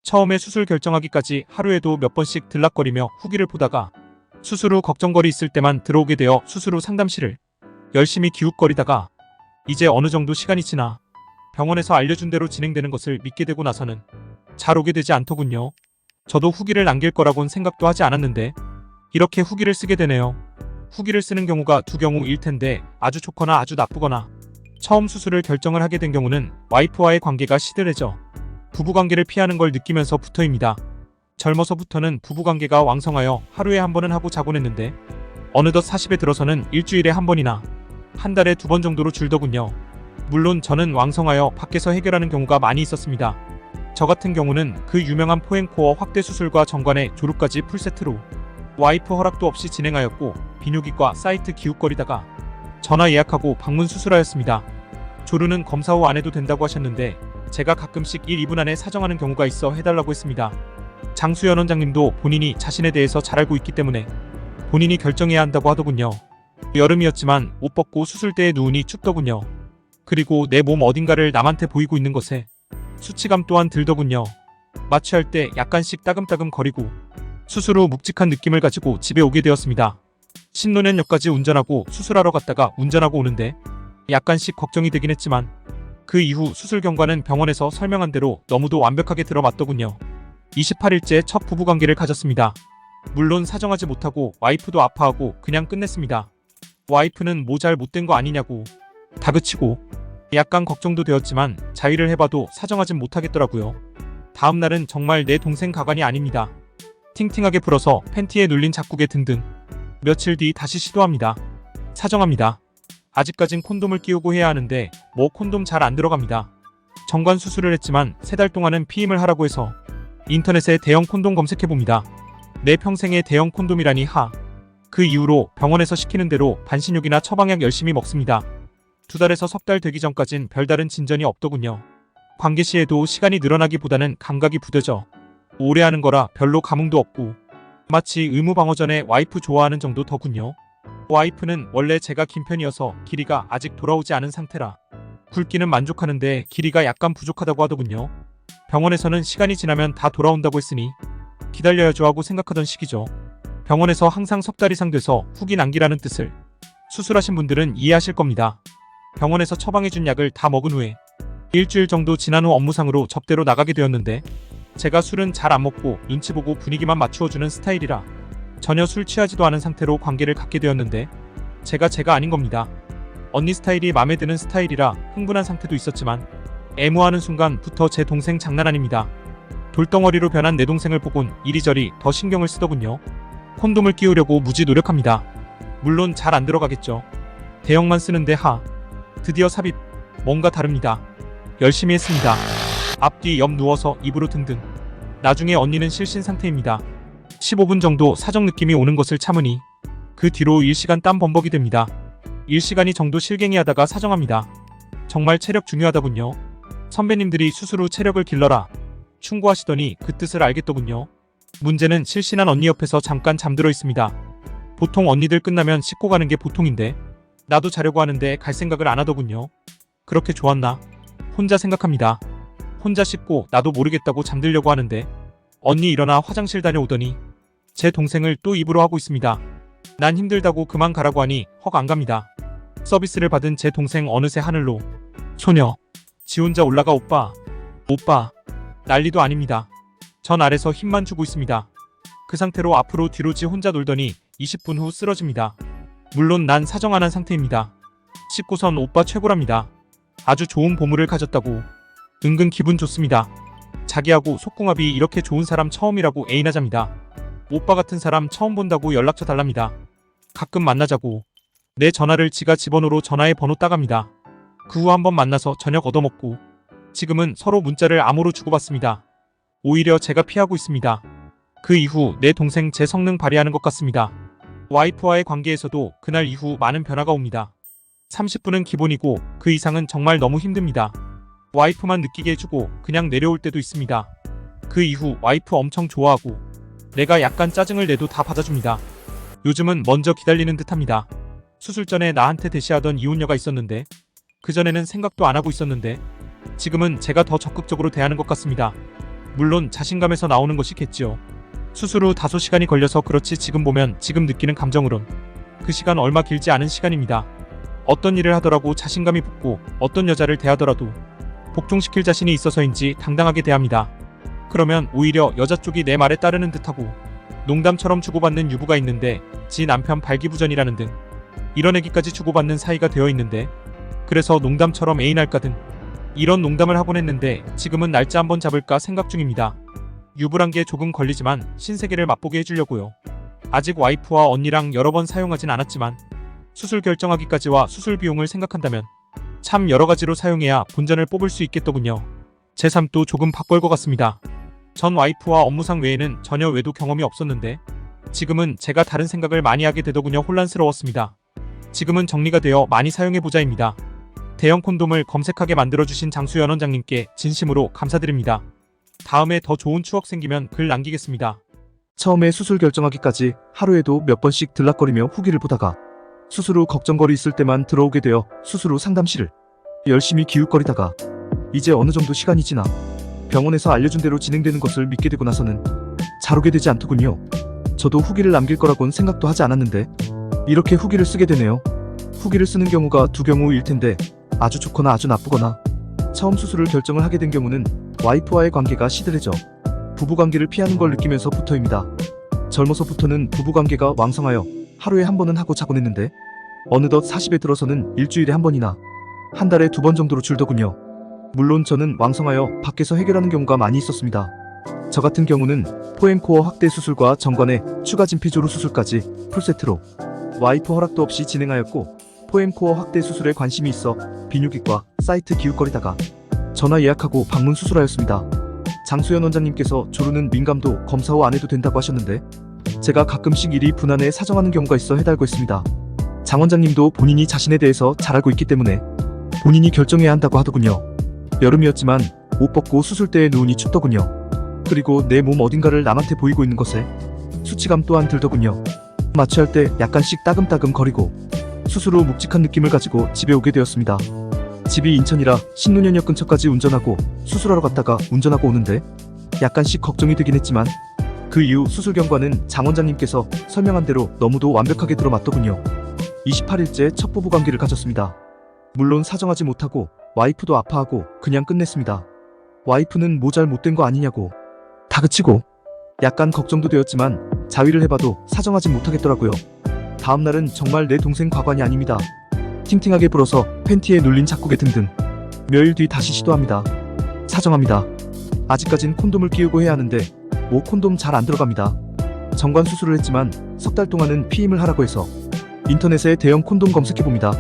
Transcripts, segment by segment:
처음에 수술 결정하기까지 하루에도 몇 번씩 들락거리며 후기를 보다가 수술 후 걱정거리 있을 때만 들어오게 되어 수술 후 상담실을 열심히 기웃거리다가 이제 어느 정도 시간이 지나 병원에서 알려준 대로 진행되는 것을 믿게 되고 나서는 잘 오게 되지 않더군요. 저도 후기를 남길 거라곤 생각도 하지 않았는데 이렇게 후기를 쓰게 되네요. 후기를 쓰는 경우가 두 경우일 텐데 아주 좋거나 아주 나쁘거나 처음 수술을 결정을 하게 된 경우는 와이프와의 관계가 시들해져 부부관계를 피하는 걸 느끼면서부터입니다. 젊어서부터는 부부관계가 왕성하여 하루에 한 번은 하고 자곤 했는데 어느덧 40에 들어서는 일주일에 한 번이나 한 달에 두 번 정도로 줄더군요. 물론 저는 왕성하여 밖에서 해결하는 경우가 많이 있었습니다. 저 같은 경우는 그 유명한 포앤코어 확대 수술과 정관의 조루까지 풀세트로 와이프 허락도 없이 진행하였고 비뇨기과 사이트 기웃거리다가 전화 예약하고 방문 수술하였습니다. 조루는 검사 후 안 해도 된다고 하셨는데 제가 가끔씩 1, 2분 안에 사정하는 경우가 있어 해달라고 했습니다. 장수연 원장님도 본인이 자신에 대해서 잘 알고 있기 때문에 본인이 결정해야 한다고 하더군요. 여름이었지만 옷 벗고 수술대에 누우니 춥더군요. 그리고 내 몸 어딘가를 남한테 보이고 있는 것에 수치감 또한 들더군요. 마취할 때 약간씩 따끔따끔 거리고 수술 후 묵직한 느낌을 가지고 집에 오게 되었습니다. 신논현역까지 운전하고 수술하러 갔다가 운전하고 오는데 약간씩 걱정이 되긴 했지만 그 이후 수술 경과는 병원에서 설명한 대로 너무도 완벽하게 들어맞더군요. 28일째 첫 부부관계를 가졌습니다. 물론 사정하지 못하고 와이프도 아파하고 그냥 끝냈습니다. 와이프는 뭐 잘 못된 거 아니냐고 다그치고 약간 걱정도 되었지만 자위를 해봐도 사정하진 못하겠더라고요. 다음날은 정말 내 동생 가관이 아닙니다. 팅팅하게 풀어서 팬티에 눌린 작국에 등등. 며칠 뒤 다시 시도합니다. 사정합니다. 아직까진 콘돔을 끼우고 해야 하는데 뭐 콘돔 잘 안 들어갑니다. 정관 수술을 했지만 3달 동안은 피임을 하라고 해서 인터넷에 대형 콘돔 검색해봅니다. 내 평생에 대형 콘돔이라니 하. 그 이후로 병원에서 시키는 대로 반신욕이나 처방약 열심히 먹습니다. 2달에서 석 달 되기 전까진 별다른 진전이 없더군요. 관계 시에도 시간이 늘어나기보다는 감각이 부대져 오래 하는 거라 별로 감흥도 없고 마치 의무방어전에 와이프 좋아하는 정도 더군요. 와이프는 원래 제가 긴 편이어서 길이가 아직 돌아오지 않은 상태라 굵기는 만족하는데 길이가 약간 부족하다고 하더군요. 병원에서는 시간이 지나면 다 돌아온다고 했으니 기다려야죠 하고 생각하던 시기죠. 병원에서 항상 석 달 이상 돼서 후기 남기라는 뜻을 수술하신 분들은 이해하실 겁니다. 병원에서 처방해준 약을 다 먹은 후에 일주일 정도 지난 후 업무상으로 접대로 나가게 되었는데 제가 술은 잘 안 먹고 눈치 보고 분위기만 맞추어주는 스타일이라 전혀 술 취하지도 않은 상태로 관계를 갖게 되었는데 제가 아닌 겁니다. 언니 스타일이 마음에 드는 스타일이라 흥분한 상태도 있었지만 애무하는 순간부터 제 동생 장난 아닙니다. 돌덩어리로 변한 내 동생을 보곤 이리저리 더 신경을 쓰더군요. 콘돔을 끼우려고 무지 노력합니다. 물론 잘 안 들어가겠죠. 대형만 쓰는데 하. 드디어 삽입. 뭔가 다릅니다. 열심히 했습니다. 앞뒤 옆 누워서 입으로 등등. 나중에 언니는 실신 상태입니다. 15분 정도 사정 느낌이 오는 것을 참으니 그 뒤로 1시간 땀 범벅이 됩니다. 1시간이 정도 실갱이 하다가 사정합니다. 정말 체력 중요하다군요. 선배님들이 수술 후 체력을 길러라 충고하시더니 그 뜻을 알겠더군요. 문제는 실신한 언니 옆에서 잠깐 잠들어 있습니다. 보통 언니들 끝나면 씻고 가는 게 보통인데 나도 자려고 하는데 갈 생각을 안 하더군요. 그렇게 좋았나? 혼자 생각합니다. 혼자 씻고 나도 모르겠다고 잠들려고 하는데 언니 일어나 화장실 다녀오더니 제 동생을 또 입으로 하고 있습니다. 난 힘들다고 그만 가라고 하니 헉 안 갑니다. 서비스를 받은 제 동생 어느새 하늘로 소녀 지 혼자 올라가 오빠 난리도 아닙니다. 전 아래서 힘만 주고 있습니다. 그 상태로 앞으로 뒤로 지 혼자 놀더니 20분 후 쓰러집니다. 물론 난 사정 안 한 상태입니다. 씻고선 오빠 최고랍니다. 아주 좋은 보물을 가졌다고 은근 기분 좋습니다. 자기하고 속궁합이 이렇게 좋은 사람 처음이라고 애인하자입니다. 오빠 같은 사람 처음 본다고 연락처 달랍니다. 가끔 만나자고 내 전화를 지가 집어넣으러 전화에 번호 따갑니다. 그 후 한번 만나서 저녁 얻어먹고 지금은 서로 문자를 암호로 주고받습니다. 오히려 제가 피하고 있습니다. 그 이후 내 동생 제 성능 발휘하는 것 같습니다. 와이프와의 관계에서도 그날 이후 많은 변화가 옵니다. 30분은 기본이고 그 이상은 정말 너무 힘듭니다. 와이프만 느끼게 해주고 그냥 내려올 때도 있습니다. 그 이후 와이프 엄청 좋아하고 내가 약간 짜증을 내도 다 받아줍니다. 요즘은 먼저 기다리는 듯합니다. 수술 전에 나한테 대시하던 이혼녀가 있었는데 그전에는 생각도 안 하고 있었는데 지금은 제가 더 적극적으로 대하는 것 같습니다. 물론 자신감에서 나오는 것이겠지요. 수술 후 다소 시간이 걸려서 그렇지 지금 보면 지금 느끼는 감정으론 그 시간 얼마 길지 않은 시간입니다. 어떤 일을 하더라도 자신감이 붙고 어떤 여자를 대하더라도 복종시킬 자신이 있어서인지 당당하게 대합니다. 그러면 오히려 여자 쪽이 내 말에 따르는 듯하고 농담처럼 주고받는 유부가 있는데 지 남편 발기부전이라는 등 이런 얘기까지 주고받는 사이가 되어 있는데 그래서 농담처럼 애인 할까 등 이런 농담을 하곤 했는데 지금은 날짜 한번 잡을까 생각 중입니다. 유부란 게 조금 걸리지만 신세계를 맛보게 해주려고요. 아직 와이프와 언니랑 여러 번 사용하진 않았지만 수술 결정하기까지와 수술 비용을 생각한다면 참 여러 가지로 사용해야 본전을 뽑을 수 있겠더군요. 제 삶도 조금 바꿀 것 같습니다. 전 와이프와 업무상 외에는 전혀 외도 경험이 없었는데 지금은 제가 다른 생각을 많이 하게 되더군요. 혼란스러웠습니다. 지금은 정리가 되어 많이 사용해보자입니다. 대형 콘돔을 검색하게 만들어주신 장수연 원장님께 진심으로 감사드립니다. 다음에 더 좋은 추억 생기면 글 남기겠습니다. 처음에 수술 결정하기까지 하루에도 몇 번씩 들락거리며 후기를 보다가 수술 후 걱정거리 있을 때만 들어오게 되어 수술 후 상담실을 열심히 기웃거리다가 이제 어느 정도 시간이 지나 병원에서 알려준 대로 진행되는 것을 믿게 되고 나서는 잘 오게 되지 않더군요. 저도 후기를 남길 거라곤 생각도 하지 않았는데 이렇게 후기를 쓰게 되네요. 후기를 쓰는 경우가 두 경우일 텐데 아주 좋거나 아주 나쁘거나 처음 수술을 결정을 하게 된 경우는 와이프와의 관계가 시들해져 부부관계를 피하는 걸 느끼면서부터입니다. 젊어서부터는 부부관계가 왕성하여 하루에 한 번은 하고 자곤 했는데 어느덧 40에 들어서는 일주일에 한 번이나 한 달에 두 번 정도로 줄더군요. 물론 저는 왕성하여 밖에서 해결하는 경우가 많이 있었습니다. 저 같은 경우는 포엠코어 확대 수술과 정관의 추가 진피조루 수술까지 풀세트로 와이프 허락도 없이 진행하였고 포엠코어 확대 수술에 관심이 있어 비뇨기과 사이트 기웃거리다가 전화 예약하고 방문 수술하였습니다. 장수연 원장님께서 조루는 민감도 검사 후 안 해도 된다고 하셨는데 제가 가끔씩 일이 분한해 사정하는 경우가 있어 해달고 있습니다. 장 원장님도 본인이 자신에 대해서 잘 알고 있기 때문에 본인이 결정해야 한다고 하더군요. 여름이었지만 옷 벗고 수술대에 누우니 춥더군요. 그리고 내 몸 어딘가를 남한테 보이고 있는 것에 수치감 또한 들더군요. 마취할 때 약간씩 따끔따끔 거리고 수술 후 묵직한 느낌을 가지고 집에 오게 되었습니다. 집이 인천이라 신논현역 근처까지 운전하고 수술하러 갔다가 운전하고 오는데 약간씩 걱정이 되긴 했지만 그 이후 수술 경과는 장 원장님께서 설명한 대로 너무도 완벽하게 들어맞더군요. 28일째 첫 부부관계를 가졌습니다. 물론 사정하지 못하고 와이프도 아파하고 그냥 끝냈습니다. 와이프는 뭐 잘 못된 거 아니냐고 다그치고 약간 걱정도 되었지만 자위를 해봐도 사정하지 못하겠더라고요. 다음날은 정말 내 동생 과관이 아닙니다. 팅팅하게 불어서 팬티에 눌린 작곡에 등등 며칠 뒤 다시 시도합니다. 사정합니다. 아직까진 콘돔을 끼우고 해야 하는데 뭐 콘돔 잘 안 들어갑니다. 정관 수술을 했지만 석 달 동안은 피임을 하라고 해서 인터넷에 대형 콘돔 검색해봅니다.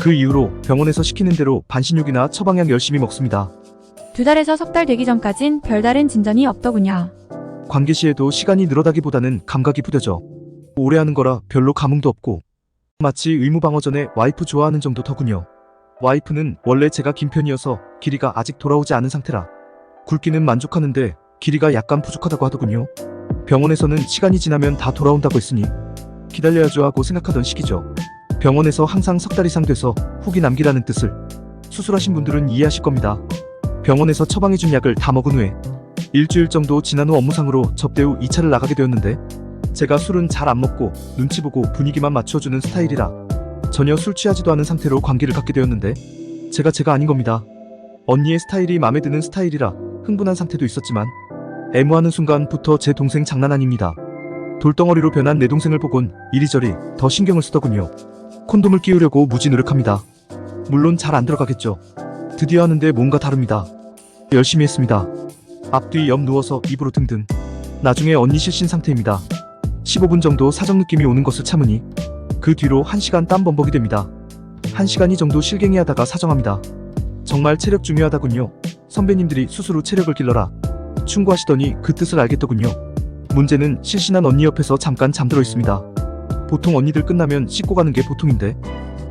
그 이후로 병원에서 시키는 대로 반신욕이나 처방약 열심히 먹습니다. 2달에서 석 달 되기 전까진 별다른 진전이 없더군요. 관계 시에도 시간이 늘어가기보다는 감각이 부뎌져 오래 하는 거라 별로 감흥도 없고 마치 의무방어 전에 와이프 좋아하는 정도 더군요. 와이프는 원래 제가 긴 편이어서 길이가 아직 돌아오지 않은 상태라 굵기는 만족하는데 길이가 약간 부족하다고 하더군요. 병원에서는 시간이 지나면 다 돌아온다고 했으니 기다려야죠 하고 생각하던 시기죠. 병원에서 항상 석 달 이상 돼서 후기 남기라는 뜻을 수술하신 분들은 이해하실 겁니다. 병원에서 처방해준 약을 다 먹은 후에 일주일 정도 지난 후 업무상으로 접대 후 2차를 나가게 되었는데 제가 술은 잘 안 먹고 눈치 보고 분위기만 맞춰주는 스타일이라 전혀 술 취하지도 않은 상태로 관계를 갖게 되었는데 제가 아닌 겁니다. 언니의 스타일이 마음에 드는 스타일이라 흥분한 상태도 있었지만 애무하는 순간부터 제 동생 장난 아닙니다. 돌덩어리로 변한 내 동생을 보곤 이리저리 더 신경을 쓰더군요. 콘돔을 끼우려고 무지 노력합니다. 물론 잘 안 들어가겠죠. 드디어 하는데 뭔가 다릅니다. 열심히 했습니다. 앞뒤 옆 누워서 입으로 등등. 나중에 언니 실신 상태입니다. 15분 정도 사정 느낌이 오는 것을 참으니 그 뒤로 1시간 땀 범벅이 됩니다. 1시간이 정도 실갱이 하다가 사정합니다. 정말 체력 중요하다군요. 선배님들이 수술 후 체력을 길러라 충고하시더니 그 뜻을 알겠더군요. 문제는 실신한 언니 옆에서 잠깐 잠들어 있습니다. 보통 언니들 끝나면 씻고 가는 게 보통인데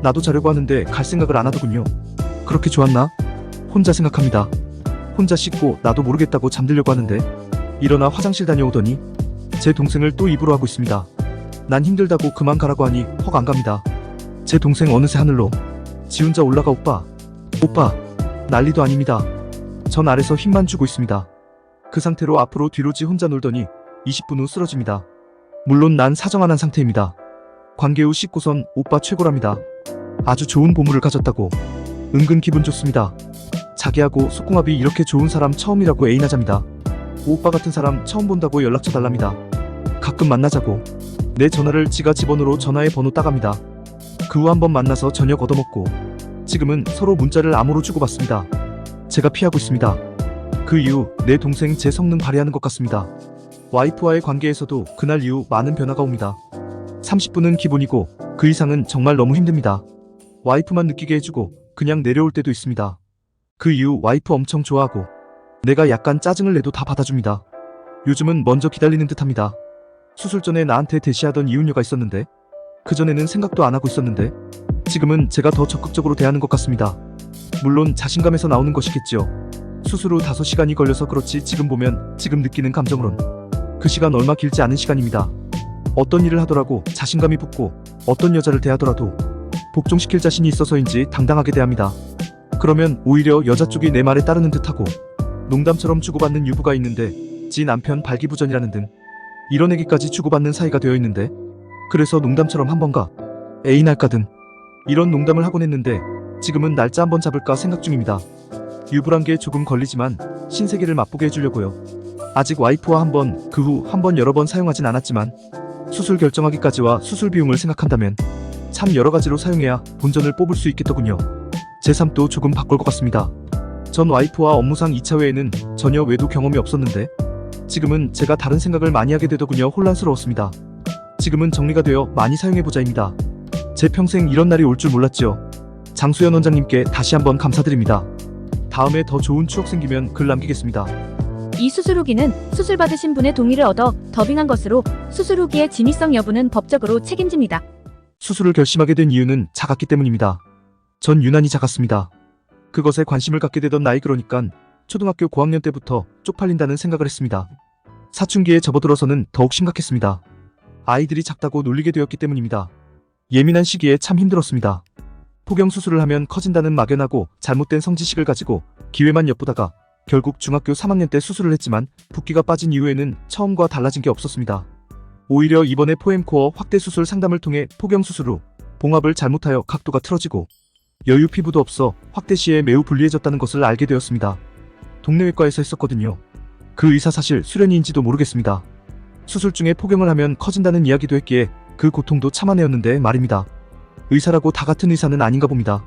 나도 자려고 하는데 갈 생각을 안 하더군요. 그렇게 좋았나? 혼자 생각합니다. 혼자 씻고 나도 모르겠다고 잠들려고 하는데 일어나 화장실 다녀오더니 제 동생을 또 입으로 하고 있습니다. 난 힘들다고 그만 가라고 하니 헉 안 갑니다. 제 동생 어느새 하늘로 지 혼자 올라가 오빠 난리도 아닙니다. 전 아래서 힘만 주고 있습니다. 그 상태로 앞으로 뒤로지 혼자 놀더니 20분 후 쓰러집니다. 물론 난 사정한 상태입니다. 관계 후 씻고선 오빠 최고랍니다. 아주 좋은 보물을 가졌다고. 은근 기분 좋습니다. 자기하고 속궁합이 이렇게 좋은 사람 처음이라고 애인하자입니다. 오빠 같은 사람 처음 본다고 연락처 달랍니다. 가끔 만나자고. 내 전화를 지가 집어넣어 전화의 번호 따갑니다. 그 후 한번 만나서 저녁 얻어먹고 지금은 서로 문자를 암호로 주고받습니다. 제가 피하고 있습니다. 그 이후 내 동생 제 성능 발휘하는 것 같습니다. 와이프와의 관계에서도 그날 이후 많은 변화가 옵니다. 30분은 기본이고 그 이상은 정말 너무 힘듭니다. 와이프만 느끼게 해주고 그냥 내려올 때도 있습니다. 그 이후 와이프 엄청 좋아하고 내가 약간 짜증을 내도 다 받아줍니다. 요즘은 먼저 기다리는 듯합니다. 수술 전에 나한테 대시하던 이웃녀가 있었는데 그전에는 생각도 안 하고 있었는데 지금은 제가 더 적극적으로 대하는 것 같습니다. 물론 자신감에서 나오는 것이겠죠. 수술 후 5시간이 걸려서 그렇지 지금 보면 지금 느끼는 감정으론 그 시간 얼마 길지 않은 시간입니다. 어떤 일을 하더라도 자신감이 붙고 어떤 여자를 대하더라도 복종시킬 자신이 있어서인지 당당하게 대합니다. 그러면 오히려 여자 쪽이 내 말에 따르는 듯하고 농담처럼 주고받는 유부가 있는데 지 남편 발기부전이라는 등 이런 얘기까지 주고받는 사이가 되어 있는데 그래서 농담처럼 한번가 애인할까 등 이런 농담을 하곤 했는데 지금은 날짜 한번 잡을까 생각 중입니다. 유부란 게 조금 걸리지만 신세계를 맛보게 해주려고요. 아직 와이프와 한번 그 후 한번 여러 번 사용하진 않았지만 수술 결정하기까지와 수술 비용을 생각한다면 참 여러 가지로 사용해야 본전을 뽑을 수 있겠더군요. 제 삶도 조금 바꿀 것 같습니다. 전 와이프와 업무상 2차 외에는 전혀 외도 경험이 없었는데 지금은 제가 다른 생각을 많이 하게 되더군요. 혼란스러웠습니다. 지금은 정리가 되어 많이 사용해보자입니다. 제 평생 이런 날이 올 줄 몰랐죠. 장수연 원장님께 다시 한번 감사드립니다. 다음에 더 좋은 추억 생기면 글 남기겠습니다. 이 수술 후기는 수술 받으신 분의 동의를 얻어 더빙한 것으로 수술 후기의 진위성 여부는 법적으로 책임집니다. 수술을 결심하게 된 이유는 작았기 때문입니다. 전 유난히 작았습니다. 그것에 관심을 갖게 되던 나이 그러니깐 초등학교 고학년 때부터 쪽팔린다는 생각을 했습니다. 사춘기에 접어들어서는 더욱 심각했습니다. 아이들이 작다고 놀리게 되었기 때문입니다. 예민한 시기에 참 힘들었습니다. 포경 수술을 하면 커진다는 막연하고 잘못된 성지식을 가지고 기회만 엿보다가 결국 중학교 3학년 때 수술을 했지만 붓기가 빠진 이후에는 처음과 달라진 게 없었습니다. 오히려 이번에 포엠코어 확대 수술 상담을 통해 포경 수술 후 봉합을 잘못하여 각도가 틀어지고 여유 피부도 없어 확대 시에 매우 불리해졌다는 것을 알게 되었습니다. 동네 외과에서 했었거든요. 그 의사 사실 수련이인지도 모르겠습니다. 수술 중에 포경을 하면 커진다는 이야기도 했기에 그 고통도 참아내었는데 말입니다. 의사라고 다 같은 의사는 아닌가 봅니다.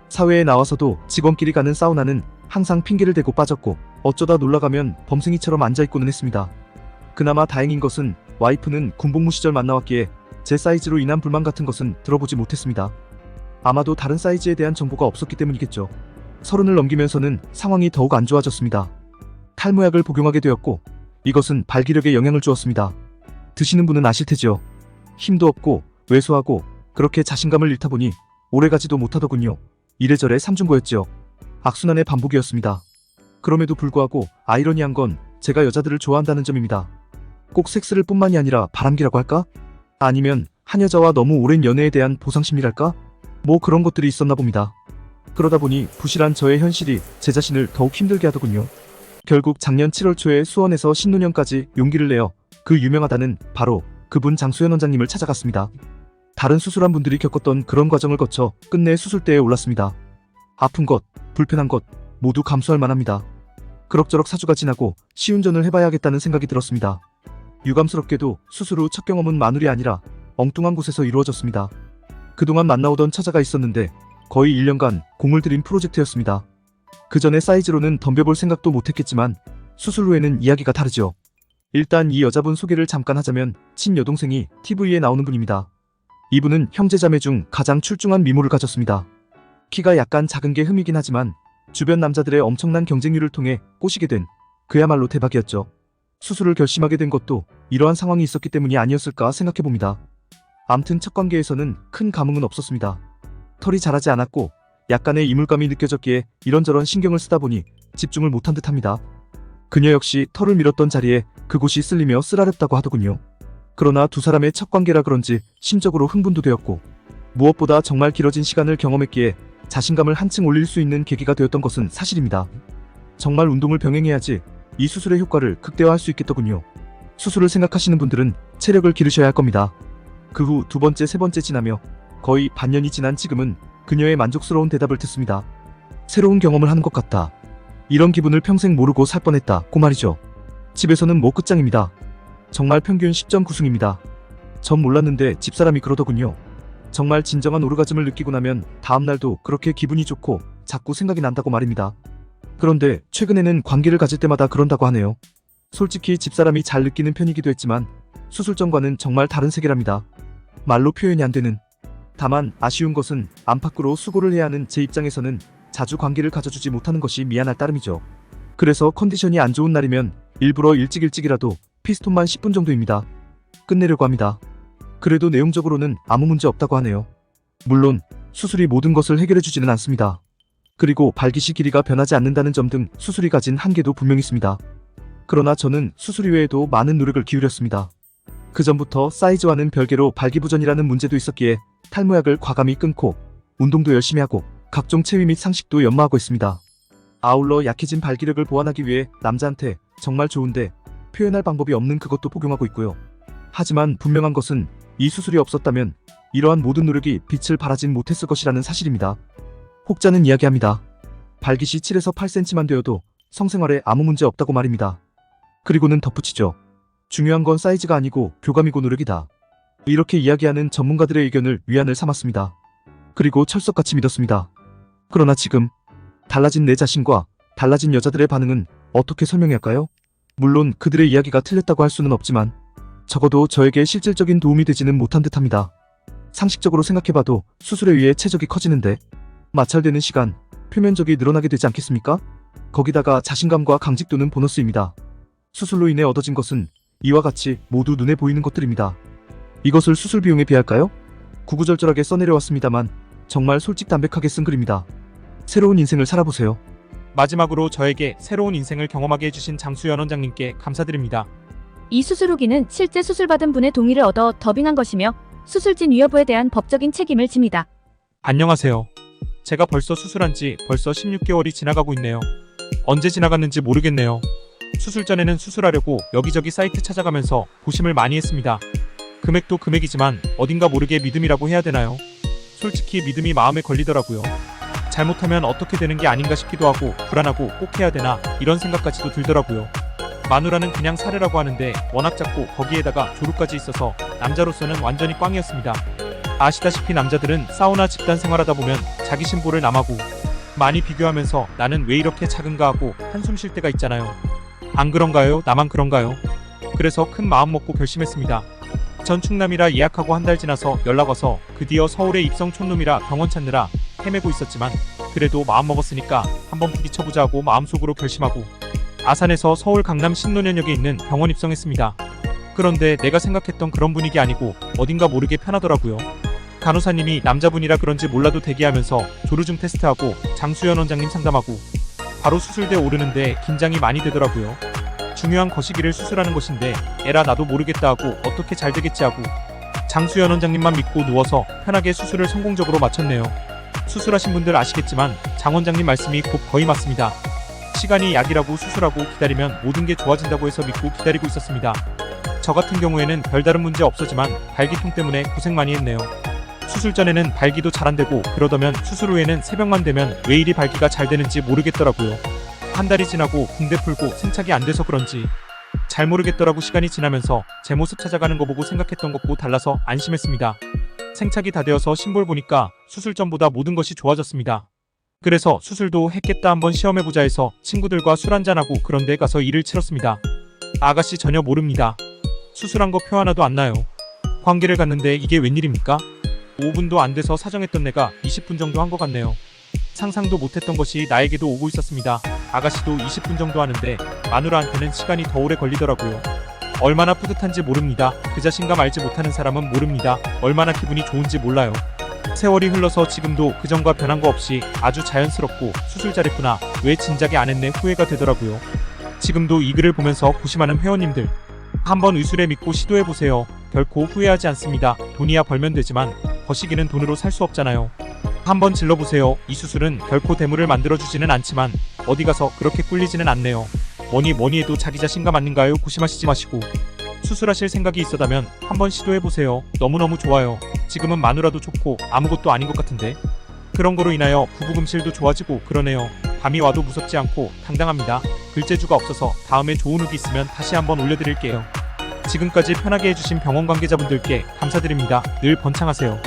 사회에 나와서도 직원끼리 가는 사우나는 항상 핑계를 대고 빠졌고 어쩌다 놀러가면 범생이처럼 앉아있고는 했습니다. 그나마 다행인 것은 와이프는 군복무 시절 만나왔기에 제 사이즈로 인한 불만 같은 것은 들어보지 못했습니다. 아마도 다른 사이즈에 대한 정보가 없었기 때문이겠죠. 30을 넘기면서는 상황이 더욱 안 좋아졌습니다. 탈모약을 복용하게 되었고 이것은 발기력에 영향을 주었습니다. 드시는 분은 아실 테죠. 힘도 없고 왜소하고 그렇게 자신감을 잃다 보니 오래가지도 못하더군요. 이래저래 삼중고였죠. 악순환의 반복이었습니다. 그럼에도 불구하고 아이러니한 건 제가 여자들을 좋아한다는 점입니다. 꼭 섹스를 뿐만이 아니라 바람기라고 할까? 아니면 한 여자와 너무 오랜 연애에 대한 보상심리랄까? 뭐 그런 것들이 있었나 봅니다. 그러다 보니 부실한 저의 현실이 제 자신을 더욱 힘들게 하더군요. 결국 작년 7월 초에 수원에서 신논현까지 용기를 내어 그 유명하다는 바로 그분 장수연 원장님을 찾아갔습니다. 다른 수술한 분들이 겪었던 그런 과정을 거쳐 끝내 수술대에 올랐습니다. 아픈 것, 불편한 것 모두 감수할 만합니다. 그럭저럭 사주가 지나고 시운전을 해봐야겠다는 생각이 들었습니다. 유감스럽게도 수술 후 첫 경험은 마눌이 아니라 엉뚱한 곳에서 이루어졌습니다. 그동안 만나오던 처자가 있었는데 거의 1년간 공을 들인 프로젝트였습니다. 그 전에 사이즈로는 덤벼볼 생각도 못했겠지만 수술 후에는 이야기가 다르죠. 일단 이 여자분 소개를 잠깐 하자면 친여동생이 TV에 나오는 분입니다. 이분은 형제자매 중 가장 출중한 미모를 가졌습니다. 키가 약간 작은 게 흠이긴 하지만 주변 남자들의 엄청난 경쟁률을 통해 꼬시게 된 그야말로 대박이었죠. 수술을 결심하게 된 것도 이러한 상황이 있었기 때문이 아니었을까 생각해봅니다. 암튼 첫 관계에서는 큰 감흥은 없었습니다. 털이 자라지 않았고 약간의 이물감이 느껴졌기에 이런저런 신경을 쓰다 보니 집중을 못한 듯합니다. 그녀 역시 털을 밀었던 자리에 그곳이 쓸리며 쓰라렸다고 하더군요. 그러나 두 사람의 첫 관계라 그런지 심적으로 흥분도 되었고 무엇보다 정말 길어진 시간을 경험했기에 자신감을 한층 올릴 수 있는 계기가 되었던 것은 사실입니다. 정말 운동을 병행해야지 이 수술의 효과를 극대화할 수 있겠더군요. 수술을 생각하시는 분들은 체력을 기르셔야 할 겁니다. 그 후 두 번째, 세 번째 지나며 거의 반년이 지난 지금은 그녀의 만족스러운 대답을 듣습니다. 새로운 경험을 하는 것 같다. 이런 기분을 평생 모르고 살 뻔했다. 고 말이죠. 집에서는 뭐 끝장입니다. 정말 평균 10.9승입니다. 전 몰랐는데 집사람이 그러더군요. 정말 진정한 오르가즘을 느끼고 나면 다음날도 그렇게 기분이 좋고 자꾸 생각이 난다고 말입니다. 그런데 최근에는 관계를 가질 때마다 그런다고 하네요. 솔직히 집사람이 잘 느끼는 편이기도 했지만 수술 전과는 정말 다른 세계랍니다. 말로 표현이 안 되는. 다만 아쉬운 것은 안팎으로 수고를 해야 하는 제 입장에서는 자주 관계를 가져주지 못하는 것이 미안할 따름이죠. 그래서 컨디션이 안 좋은 날이면 일부러 일찍이라도 피스톤만 10분 정도입니다. 끝내려고 합니다. 그래도 내용적으로는 아무 문제 없다고 하네요. 물론 수술이 모든 것을 해결해주지는 않습니다. 그리고 발기시 길이가 변하지 않는다는 점 등 수술이 가진 한계도 분명히 있습니다. 그러나 저는 수술 이외에도 많은 노력을 기울였습니다. 그 전부터 사이즈와는 별개로 발기부전이라는 문제도 있었기에 탈모약을 과감히 끊고 운동도 열심히 하고 각종 체위 및 상식도 연마하고 있습니다. 아울러 약해진 발기력을 보완하기 위해 남자한테 정말 좋은데 표현할 방법이 없는 그것도 복용하고 있고요. 하지만 분명한 것은 이 수술이 없었다면 이러한 모든 노력이 빛을 발하진 못했을 것이라는 사실입니다. 혹자는 이야기합니다. 발기시 7에서 8cm만 되어도 성생활에 아무 문제 없다고 말입니다. 그리고는 덧붙이죠. 중요한 건 사이즈가 아니고 교감이고 노력이다. 이렇게 이야기하는 전문가들의 의견을 위안을 삼았습니다. 그리고 철석같이 믿었습니다. 그러나 지금 달라진 내 자신과 달라진 여자들의 반응은 어떻게 설명해야 할까요? 물론 그들의 이야기가 틀렸다고 할 수는 없지만 적어도 저에게 실질적인 도움이 되지는 못한 듯합니다. 상식적으로 생각해봐도 수술에 의해 체적이 커지는데 마찰되는 시간, 표면적이 늘어나게 되지 않겠습니까? 거기다가 자신감과 강직도는 보너스입니다. 수술로 인해 얻어진 것은 이와 같이 모두 눈에 보이는 것들입니다. 이것을 수술 비용에 비할까요? 구구절절하게 써내려왔습니다만 정말 솔직담백하게 쓴 글입니다. 새로운 인생을 살아보세요. 마지막으로 저에게 새로운 인생을 경험하게 해주신 장수연 원장님께 감사드립니다. 이 수술 후기는 실제 수술받은 분의 동의를 얻어 더빙한 것이며 수술진 위여부에 대한 법적인 책임을 집니다. 안녕하세요. 제가 벌써 수술한 지 벌써 16개월이 지나가고 있네요. 언제 지나갔는지 모르겠네요. 수술 전에는 수술하려고 여기저기 사이트 찾아가면서 고심을 많이 했습니다. 금액도 금액이지만 어딘가 모르게 믿음이라고 해야 되나요? 솔직히 믿음이 마음에 걸리더라고요. 잘못하면 어떻게 되는 게 아닌가 싶기도 하고 불안하고 꼭 해야 되나 이런 생각까지도 들더라고요. 마누라는 그냥 사례라고 하는데 워낙 작고 거기에다가 조루까지 있어서 남자로서는 완전히 꽝이었습니다. 아시다시피 남자들은 사우나 집단 생활하다 보면 자기 신보를 남하고 많이 비교하면서 나는 왜 이렇게 작은가 하고 한숨 쉴 때가 있잖아요. 안 그런가요? 나만 그런가요? 그래서 큰 마음 먹고 결심했습니다. 전 충남이라 예약하고 한 달 지나서 연락 와서 드디어 서울에 입성 촌놈이라 병원 찾느라 헤매고 있었지만 그래도 마음 먹었으니까 한번 부딪혀보자 하고 마음속으로 결심하고 아산에서 서울 강남 신논현역에 있는 병원 입성했습니다. 그런데 내가 생각했던 그런 분위기 아니고 어딘가 모르게 편하더라고요. 간호사님이 남자분이라 그런지 몰라도 대기하면서 조류증 테스트하고 장수연 원장님 상담하고 바로 수술대 오르는데 긴장이 많이 되더라고요. 중요한 거시기를 수술하는 것인데 에라 나도 모르겠다 하고 어떻게 잘 되겠지 하고 장수연 원장님만 믿고 누워서 편하게 수술을 성공적으로 마쳤네요. 수술하신 분들 아시겠지만 장 원장님 말씀이 곧 거의 맞습니다. 시간이 약이라고 수술하고 기다리면 모든 게 좋아진다고 해서 믿고 기다리고 있었습니다. 저 같은 경우에는 별다른 문제 없었지만 발기통 때문에 고생 많이 했네요. 수술 전에는 발기도 잘 안 되고 그러더면 수술 후에는 새벽만 되면 왜 이리 발기가 잘 되는지 모르겠더라고요. 한 달이 지나고 붕대 풀고 생착이 안 돼서 그런지 잘 모르겠더라고. 시간이 지나면서 제 모습 찾아가는 거 보고 생각했던 것고 달라서 안심했습니다. 생착이 다 되어서 심볼 보니까 수술 전보다 모든 것이 좋아졌습니다. 그래서 수술도 했겠다 한번 시험해보자 해서 친구들과 술 한잔하고 그런 데 가서 일을 치렀습니다. 아가씨 전혀 모릅니다. 수술한 거 표 하나도 안 나요. 관계를 갔는데 이게 웬일입니까? 5분도 안 돼서 사정했던 내가 20분 정도 한 것 같네요. 상상도 못했던 것이 나에게도 오고 있었습니다. 아가씨도 20분 정도 하는데 마누라한테는 시간이 더 오래 걸리더라고요. 얼마나 뿌듯한지 모릅니다. 그 자신감 알지 못하는 사람은 모릅니다. 얼마나 기분이 좋은지 몰라요. 세월이 흘러서 지금도 그전과 변한 거 없이 아주 자연스럽고 수술 잘했구나, 왜 진작에 안 했네 후회가 되더라고요. 지금도 이 글을 보면서 고심하는 회원님들, 한번 의술에 믿고 시도해보세요. 결코 후회하지 않습니다. 돈이야 벌면 되지만 거시기는 돈으로 살 수 없잖아요. 한번 질러보세요. 이 수술은 결코 대물을 만들어주지는 않지만 어디 가서 그렇게 꿀리지는 않네요. 뭐니 해도 자기 자신감 아닌가요? 고심하시지 마시고 수술하실 생각이 있었다면 한번 시도해보세요. 너무너무 좋아요. 지금은 마누라도 좋고 아무것도 아닌 것 같은데 그런 거로 인하여 부부금실도 좋아지고 그러네요. 밤이 와도 무섭지 않고 당당합니다. 글재주가 없어서 다음에 좋은 후기 있으면 다시 한번 올려드릴게요. 지금까지 편하게 해주신 병원 관계자분들께 감사드립니다. 늘 번창하세요.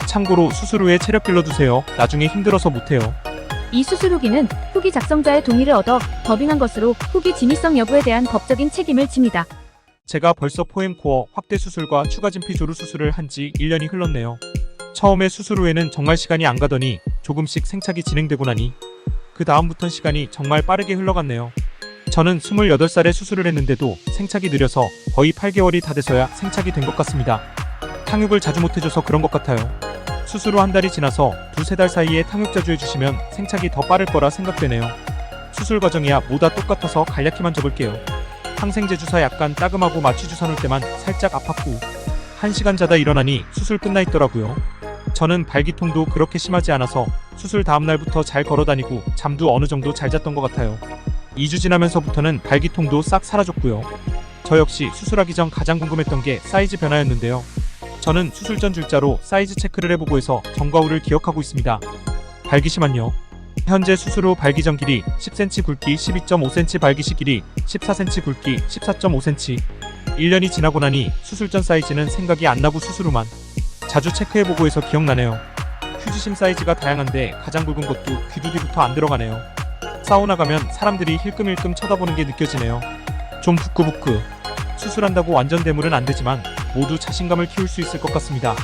참고로 수술 후에 체력 길러두세요. 나중에 힘들어서 못해요. 이 수술 후기는 후기 작성자의 동의를 얻어 더빙한 것으로 후기 진위성 여부에 대한 법적인 책임을 집니다. 제가 벌써 포엠코어 확대 수술과 추가 진피 조루 수술을 한 지 1년이 흘렀네요. 처음에 수술 후에는 정말 시간이 안 가더니 조금씩 생착이 진행되고 나니 그 다음부턴 시간이 정말 빠르게 흘러갔네요. 저는 28살에 수술을 했는데도 생착이 느려서 거의 8개월이 다 돼서야 생착이 된 것 같습니다. 탕육을 자주 못해줘서 그런 것 같아요. 수술 후 한 달이 지나서 2-3달 사이에 탕육 자주 해주시면 생착이 더 빠를 거라 생각되네요. 수술 과정이야 뭐다 똑같아서 간략히만 적을게요. 항생제 주사 약간 따끔하고 마취 주사 놓을 때만 살짝 아팠고 1시간 자다 일어나니 수술 끝나 있더라고요. 저는 발기통도 그렇게 심하지 않아서 수술 다음날부터 잘 걸어다니고 잠도 어느 정도 잘 잤던 것 같아요. 2주 지나면서부터는 발기통도 싹 사라졌고요. 저 역시 수술하기 전 가장 궁금했던 게 사이즈 변화였는데요. 저는 수술 전 줄자로 사이즈 체크를 해보고 해서 전과 후를 기억하고 있습니다. 발기시만요. 현재 수술 후 발기 전 길이 10cm 굵기 12.5cm 발기 시 길이 14cm 굵기 14.5cm 1년이 지나고 나니 수술 전 사이즈는 생각이 안 나고 수술 후만 자주 체크해보고 해서 기억나네요. 휴지심 사이즈가 다양한데 가장 굵은 것도 귀두 뒤부터 안 들어가네요. 사우나 가면 사람들이 힐끔힐끔 쳐다보는 게 느껴지네요. 좀 부끄부끄. 수술한다고 완전 대물은 안 되지만 모두 자신감을 키울 수 있을 것 같습니다.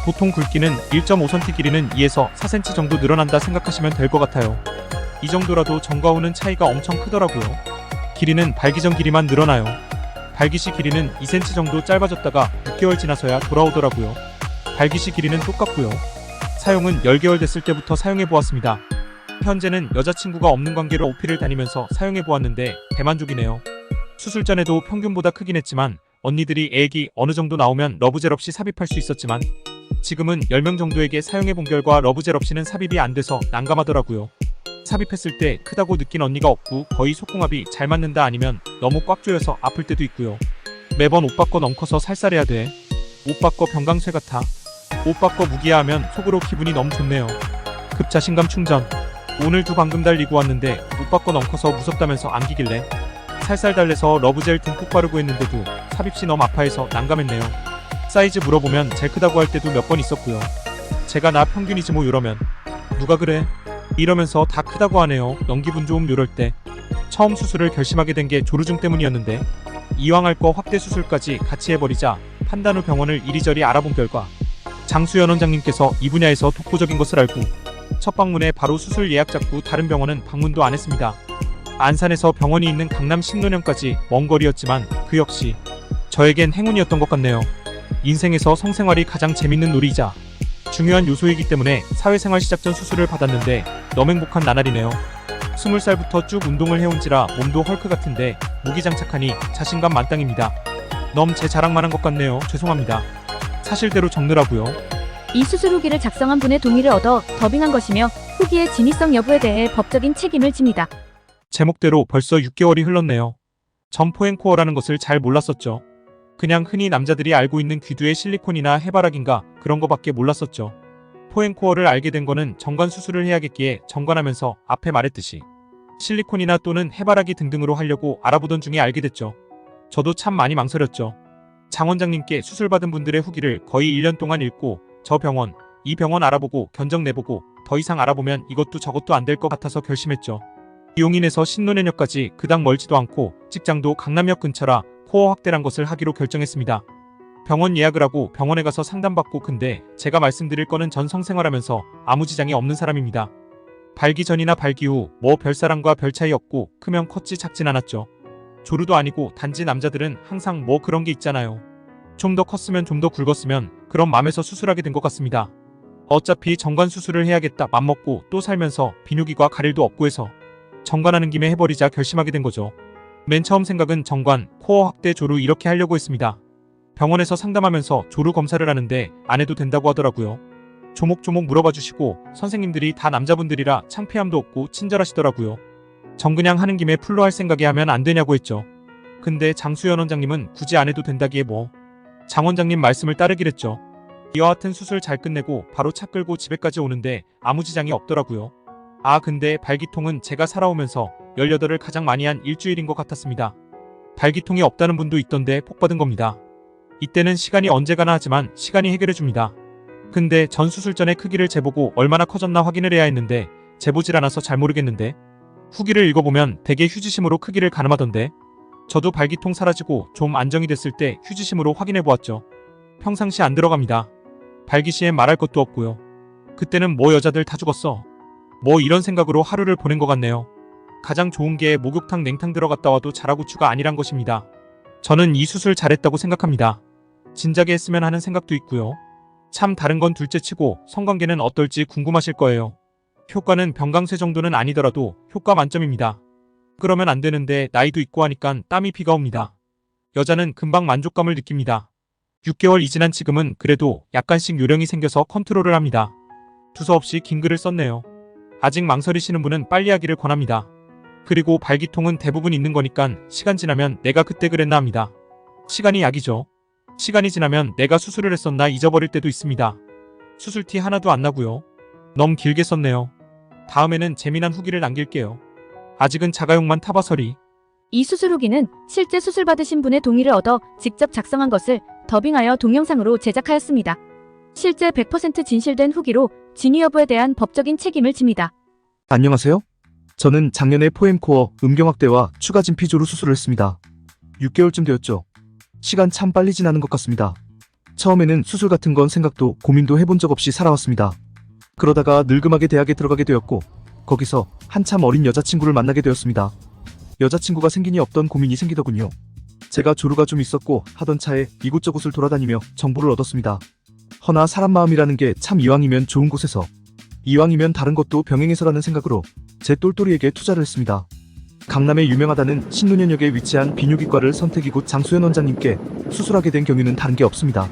보통 굵기는 1.5cm, 길이는 2에서 4cm 정도 늘어난다 생각하시면 될 것 같아요. 이 정도라도 전과 후는 차이가 엄청 크더라고요. 길이는 발기 전 길이만 늘어나요. 발기 시 길이는 2cm 정도 짧아졌다가 6개월 지나서야 돌아오더라고요. 발기 시 길이는 똑같고요. 사용은 10개월 됐을 때부터 사용해보았습니다. 현재는 여자친구가 없는 관계로 오피를 다니면서 사용해보았는데 대만족이네요. 수술 전에도 평균보다 크긴 했지만 언니들이 애기 어느 정도 나오면 러브젤 없이 삽입할 수 있었지만 지금은 10명 정도에게 사용해본 결과 러브젤 없이는 삽입이 안 돼서 난감하더라고요. 삽입했을 때 크다고 느낀 언니가 없고 거의 속궁합이 잘 맞는다 아니면 너무 꽉 조여서 아플 때도 있고요. 매번 오빠 거 너무 커서 살살해야 돼. 오빠 거 병강쇠 같아. 오빠 거 무기야 하면 속으로 기분이 너무 좋네요. 급 자신감 충전. 오늘도 방금 달리고 왔는데 오빠 거 너무 커서 무섭다면서 안기길래 살살 달래서 러브젤 듬뿍 바르고 했는데도 삽입시 너무 아파해서 난감했네요. 사이즈 물어보면 제일 크다고 할 때도 몇 번 있었고요. 제가 나 평균이지 뭐 이러면 누가 그래? 이러면서 다 크다고 하네요. 연기분 좀 요럴 때. 처음 수술을 결심하게 된 게 조루증 때문이었는데 이왕 할 거 확대 수술까지 같이 해버리자 판단 후 병원을 이리저리 알아본 결과 장수연 원장님께서 이 분야에서 독보적인 것을 알고 첫 방문에 바로 수술 예약 잡고 다른 병원은 방문도 안 했습니다. 안산에서 병원이 있는 강남 신논현까지 먼 거리였지만 그 역시 저에겐 행운이었던 것 같네요. 인생에서 성생활이 가장 재밌는 놀이이자 중요한 요소이기 때문에 사회생활 시작 전 수술을 받았는데 너무 행복한 나날이네요. 20살부터 쭉 운동을 해온지라 몸도 헐크 같은데 무기장착하니 자신감 만땅입니다. 너무 제 자랑만 한 것 같네요. 죄송합니다. 사실대로 적느라고요. 이 수술 후기를 작성한 분의 동의를 얻어 더빙한 것이며 후기의 진위성 여부에 대해 법적인 책임을 집니다. 제목대로 벌써 6개월이 흘렀네요. 전 포엠코어라는 것을 잘 몰랐었죠. 그냥 흔히 남자들이 알고 있는 귀두의 실리콘이나 해바라기인가 그런 거밖에 몰랐었죠. 포엠코어를 알게 된 거는 정관 수술을 해야겠기에 정관하면서 앞에 말했듯이 실리콘이나 또는 해바라기 등등으로 하려고 알아보던 중에 알게 됐죠. 저도 참 많이 망설였죠. 장 원장님께 수술받은 분들의 후기를 거의 1년 동안 읽고 저 병원, 이 병원 알아보고 견적 내보고 더 이상 알아보면 이것도 저것도 안 될 것 같아서 결심했죠. 용인에서 신논현역까지 그닥 멀지도 않고 직장도 강남역 근처라 코어 확대란 것을 하기로 결정했습니다. 병원 예약을 하고 병원에 가서 상담받고 근데 제가 말씀드릴 거는 전 성생활하면서 아무 지장이 없는 사람입니다. 발기 전이나 발기 후 뭐 별사람과 별 차이 없고 크면 컸지 작진 않았죠. 조루도 아니고 단지 남자들은 항상 뭐 그런 게 있잖아요. 좀 더 컸으면 좀 더 굵었으면 그런 맘에서 수술하게 된 것 같습니다. 어차피 정관 수술을 해야겠다 맘먹고 또 살면서 비뇨기과 가릴도 없고 해서 정관하는 김에 해버리자 결심하게 된 거죠. 맨 처음 생각은 정관, 코어 확대 조루 이렇게 하려고 했습니다. 병원에서 상담하면서 조루 검사를 하는데 안 해도 된다고 하더라고요. 조목조목 물어봐 주시고 선생님들이 다 남자분들이라 창피함도 없고 친절하시더라고요. 전 그냥 하는 김에 풀로 할 생각에 하면 안 되냐고 했죠. 근데 장수연 원장님은 굳이 안 해도 된다기에 뭐. 장 원장님 말씀을 따르기랬죠. 이와 같은 수술 잘 끝내고 바로 차 끌고 집에까지 오는데 아무 지장이 없더라고요. 아 근데 발기통은 제가 살아오면서 18을 가장 많이 한 일주일인 것 같았습니다. 발기통이 없다는 분도 있던데 복 받은 겁니다. 이때는 시간이 언제 가나 하지만 시간이 해결해줍니다. 근데 전 수술 전에 크기를 재보고 얼마나 커졌나 확인을 해야 했는데 재보질 않아서 잘 모르겠는데 후기를 읽어보면 대개 휴지심으로 크기를 가늠하던데 저도 발기통 사라지고 좀 안정이 됐을 때 휴지심으로 확인해보았죠. 평상시 안 들어갑니다. 발기시엔 말할 것도 없고요. 그때는 뭐 여자들 다 죽었어. 뭐 이런 생각으로 하루를 보낸 것 같네요. 가장 좋은 게 목욕탕 냉탕 들어갔다 와도 자라고추가 아니란 것입니다. 저는 이 수술 잘했다고 생각합니다. 진작에 했으면 하는 생각도 있고요. 참 다른 건 둘째치고 성관계는 어떨지 궁금하실 거예요. 효과는 병강세 정도는 아니더라도 효과 만점입니다. 그러면 안 되는데 나이도 있고 하니깐 땀이 피가 옵니다. 여자는 금방 만족감을 느낍니다. 6개월이 지난 지금은 그래도 약간씩 요령이 생겨서 컨트롤을 합니다. 두서없이 긴 글을 썼네요. 아직 망설이시는 분은 빨리 하기를 권합니다. 그리고 발기통은 대부분 있는 거니깐 시간 지나면 내가 그때 그랬나 합니다. 시간이 약이죠. 시간이 지나면 내가 수술을 했었나 잊어버릴 때도 있습니다. 수술티 하나도 안 나고요. 너무 길게 썼네요. 다음에는 재미난 후기를 남길게요. 아직은 자가용만 타봐서리. 이 수술 후기는 실제 수술 받으신 분의 동의를 얻어 직접 작성한 것을 더빙하여 동영상으로 제작하였습니다. 실제 100% 진실된 후기로 진위 여부에 대한 법적인 책임을 집니다. 안녕하세요. 저는 작년에 포엠코어 음경학대와 추가 진피조루 수술을 했습니다. 6개월쯤 되었죠. 시간 참 빨리 지나는 것 같습니다. 처음에는 수술 같은 건 생각도 고민도 해본 적 없이 살아왔습니다. 그러다가 늙음하게 대학에 들어가게 되었고 거기서 한참 어린 여자친구를 만나게 되었습니다. 여자친구가 생기니 없던 고민이 생기더군요. 제가 조루가 좀 있었고 하던 차에 이곳저곳을 돌아다니며 정보를 얻었습니다. 허나 사람 마음이라는 게 참 이왕이면 좋은 곳에서 이왕이면 다른 것도 병행해서라는 생각으로 제 똘똘이에게 투자를 했습니다. 강남에 유명하다는 신논현역에 위치한 비뇨기과를 선택이 곧 장수연 원장님께 수술하게 된 경우는 다른 게 없습니다.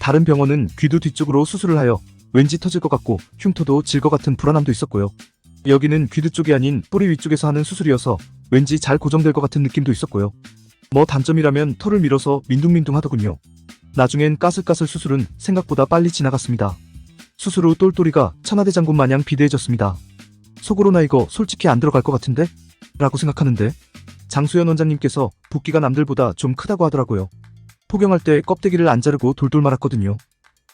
다른 병원은 귀두 뒤쪽으로 수술을 하여 왠지 터질 것 같고 흉터도 질 것 같은 불안함도 있었고요. 여기는 귀두 쪽이 아닌 뿌리 위쪽에서 하는 수술이어서 왠지 잘 고정될 것 같은 느낌도 있었고요. 뭐 단점이라면 털을 밀어서 민둥민둥 하더군요. 나중엔 까슬까슬 수술은 생각보다 빨리 지나갔습니다. 수술 후 똘똘이가 천하대장군 마냥 비대해졌습니다. 속으로 나 이거 솔직히 안 들어갈 것 같은데? 라고 생각하는데 장수연 원장님께서 붓기가 남들보다 좀 크다고 하더라고요. 포경할 때 껍데기를 안 자르고 돌돌 말았거든요.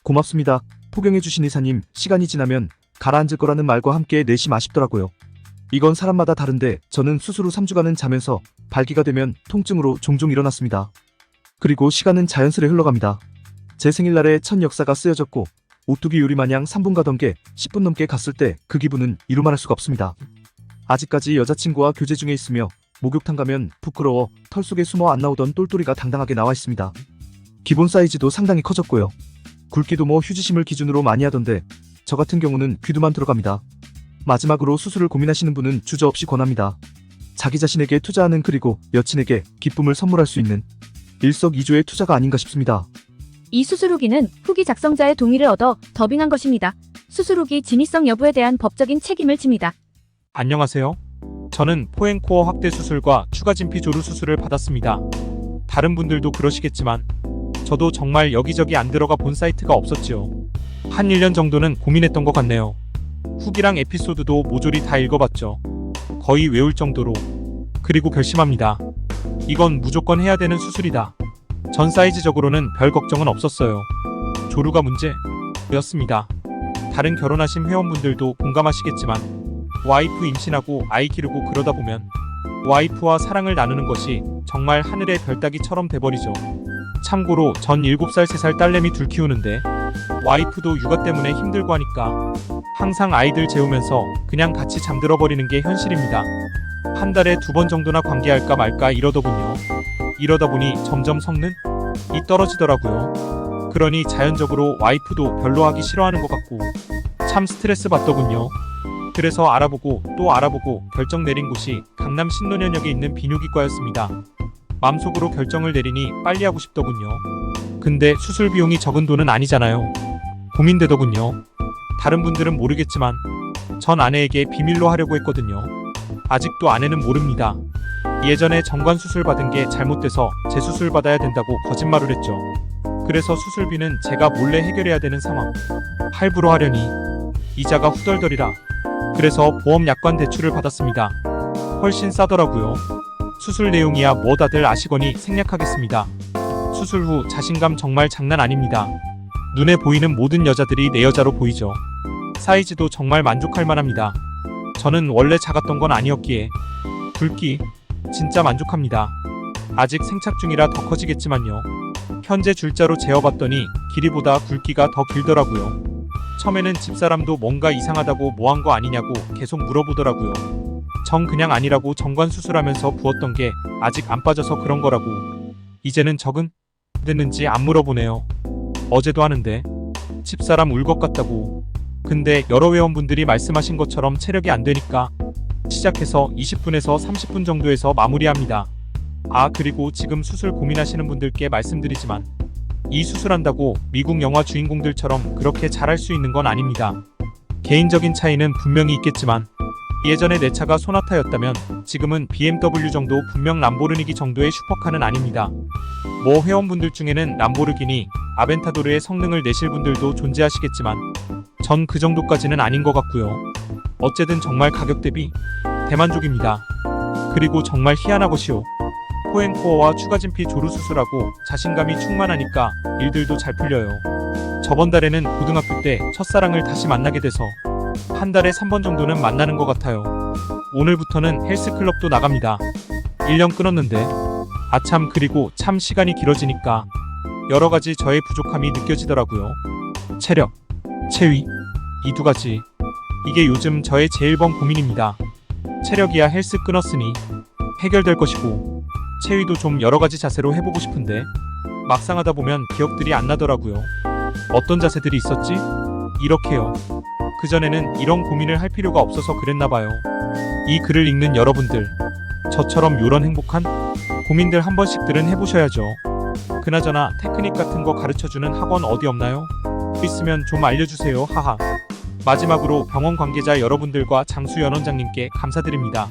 고맙습니다. 포경해주신 의사님, 시간이 지나면 가라앉을 거라는 말과 함께 내심 아쉽더라고요. 이건 사람마다 다른데 저는 수술 후 3주간은 자면서 발기가 되면 통증으로 종종 일어났습니다. 그리고 시간은 자연스레 흘러갑니다. 제 생일날에 첫 역사가 쓰여졌고 오뚜기 요리 마냥 3분 가던 게 10분 넘게 갔을 때 그 기분은 이루 말할 수가 없습니다. 아직까지 여자친구와 교제 중에 있으며 목욕탕 가면 부끄러워 털 속에 숨어 안 나오던 똘똘이가 당당하게 나와 있습니다. 기본 사이즈도 상당히 커졌고요. 굵기도 뭐 휴지심을 기준으로 많이 하던데 저 같은 경우는 귀두만 들어갑니다. 마지막으로 수술을 고민하시는 분은 주저없이 권합니다. 자기 자신에게 투자하는 그리고 여친에게 기쁨을 선물할 수 있는 일석이조의 투자가 아닌가 싶습니다. 이 수술 후기는 후기 작성자의 동의를 얻어 더빙한 것입니다. 수술 후기 진위성 여부에 대한 법적인 책임을 집니다. 안녕하세요. 저는 포엔코어 확대 수술과 추가 진피 조루 수술을 받았습니다. 다른 분들도 그러시겠지만 저도 정말 여기저기 안 들어가 본 사이트가 없었지요. 한 1년 정도는 고민했던 것 같네요. 후기랑 에피소드도 모조리 다 읽어봤죠. 거의 외울 정도로. 그리고 결심합니다. 이건 무조건 해야 되는 수술이다. 전 사이즈적으로는 별 걱정은 없었어요. 조루가 문제였습니다. 다른 결혼하신 회원분들도 공감하시겠지만 와이프 임신하고 아이 기르고 그러다 보면 와이프와 사랑을 나누는 것이 정말 하늘의 별 따기처럼 돼버리죠. 참고로 전 7살 3살 딸내미 둘 키우는데 와이프도 육아 때문에 힘들고 하니까 항상 아이들 재우면서 그냥 같이 잠들어 버리는 게 현실입니다. 한 달에 2번 정도나 관계할까 말까 이러더군요. 이러다 보니 점점 성능이 떨어지더라고요. 그러니 자연적으로 와이프도 별로 하기 싫어하는 것 같고 참 스트레스 받더군요. 그래서 알아보고 또 알아보고 결정 내린 곳이 강남 신논현역에 있는 비뇨기과였습니다. 맘속으로 결정을 내리니 빨리 하고 싶더군요. 근데 수술 비용이 적은 돈은 아니잖아요. 고민되더군요. 다른 분들은 모르겠지만 전 아내에게 비밀로 하려고 했거든요. 아직도 아내는 모릅니다. 예전에 정관 수술 받은 게 잘못돼서 재수술 받아야 된다고 거짓말을 했죠. 그래서 수술비는 제가 몰래 해결해야 되는 상황. 할부로 하려니 이자가 후덜덜이라. 그래서 보험 약관 대출을 받았습니다. 훨씬 싸더라고요. 수술 내용이야 뭐 다들 아시거니 생략하겠습니다. 수술 후 자신감 정말 장난 아닙니다. 눈에 보이는 모든 여자들이 내 여자로 보이죠. 사이즈도 정말 만족할 만합니다. 저는 원래 작았던 건 아니었기에 굵기 진짜 만족합니다. 아직 생착 중이라 더 커지겠지만요. 현재 줄자로 재어봤더니 길이보다 굵기가 더 길더라고요. 처음에는 집사람도 뭔가 이상하다고 뭐한 거 아니냐고 계속 물어보더라고요. 정 그냥 아니라고 정관 수술하면서 부었던 게 아직 안 빠져서 그런 거라고. 이제는 적응 됐는지 안 물어보네요. 어제도 하는데 집사람 울 것 같다고. 근데 여러 회원분들이 말씀하신 것처럼 체력이 안 되니까 시작해서 20분에서 30분 정도에서 마무리합니다. 아, 그리고 지금 수술 고민하시는 분들께 말씀드리지만 이 수술한다고 미국 영화 주인공들처럼 그렇게 잘할 수 있는 건 아닙니다. 개인적인 차이는 분명히 있겠지만 예전에 내 차가 소나타였다면 지금은 BMW 정도, 분명 람보르기니 정도의 슈퍼카는 아닙니다. 뭐 회원분들 중에는 람보르기니, 아벤타도르의 성능을 내실 분들도 존재하시겠지만 전 그 정도까지는 아닌 것 같고요. 어쨌든 정말 가격 대비 대만족입니다. 그리고 정말 희한한 것이요. 포앤코어와 추가 진피 조루 수술하고 자신감이 충만하니까 일들도 잘 풀려요. 저번 달에는 고등학교 때 첫사랑을 다시 만나게 돼서 한 달에 3번 정도는 만나는 것 같아요. 오늘부터는 헬스클럽도 나갑니다. 1년 끊었는데 아참, 그리고 참 시간이 길어지니까 여러가지 저의 부족함이 느껴지더라고요. 체력, 체위, 이 두 가지. 이게 요즘 저의 제일 번 고민입니다. 체력이야 헬스 끊었으니 해결될 것이고 체위도 좀 여러가지 자세로 해보고 싶은데 막상 하다 보면 기억들이 안 나더라고요. 어떤 자세들이 있었지? 이렇게요. 그전에는 이런 고민을 할 필요가 없어서 그랬나봐요. 이 글을 읽는 여러분들, 저처럼 요런 행복한 고민들 한 번씩들은 해보셔야죠. 그나저나 테크닉 같은 거 가르쳐주는 학원 어디 없나요? 있으면 좀 알려주세요. 하하. 마지막으로 병원 관계자 여러분들과 장수연 원장님께 감사드립니다.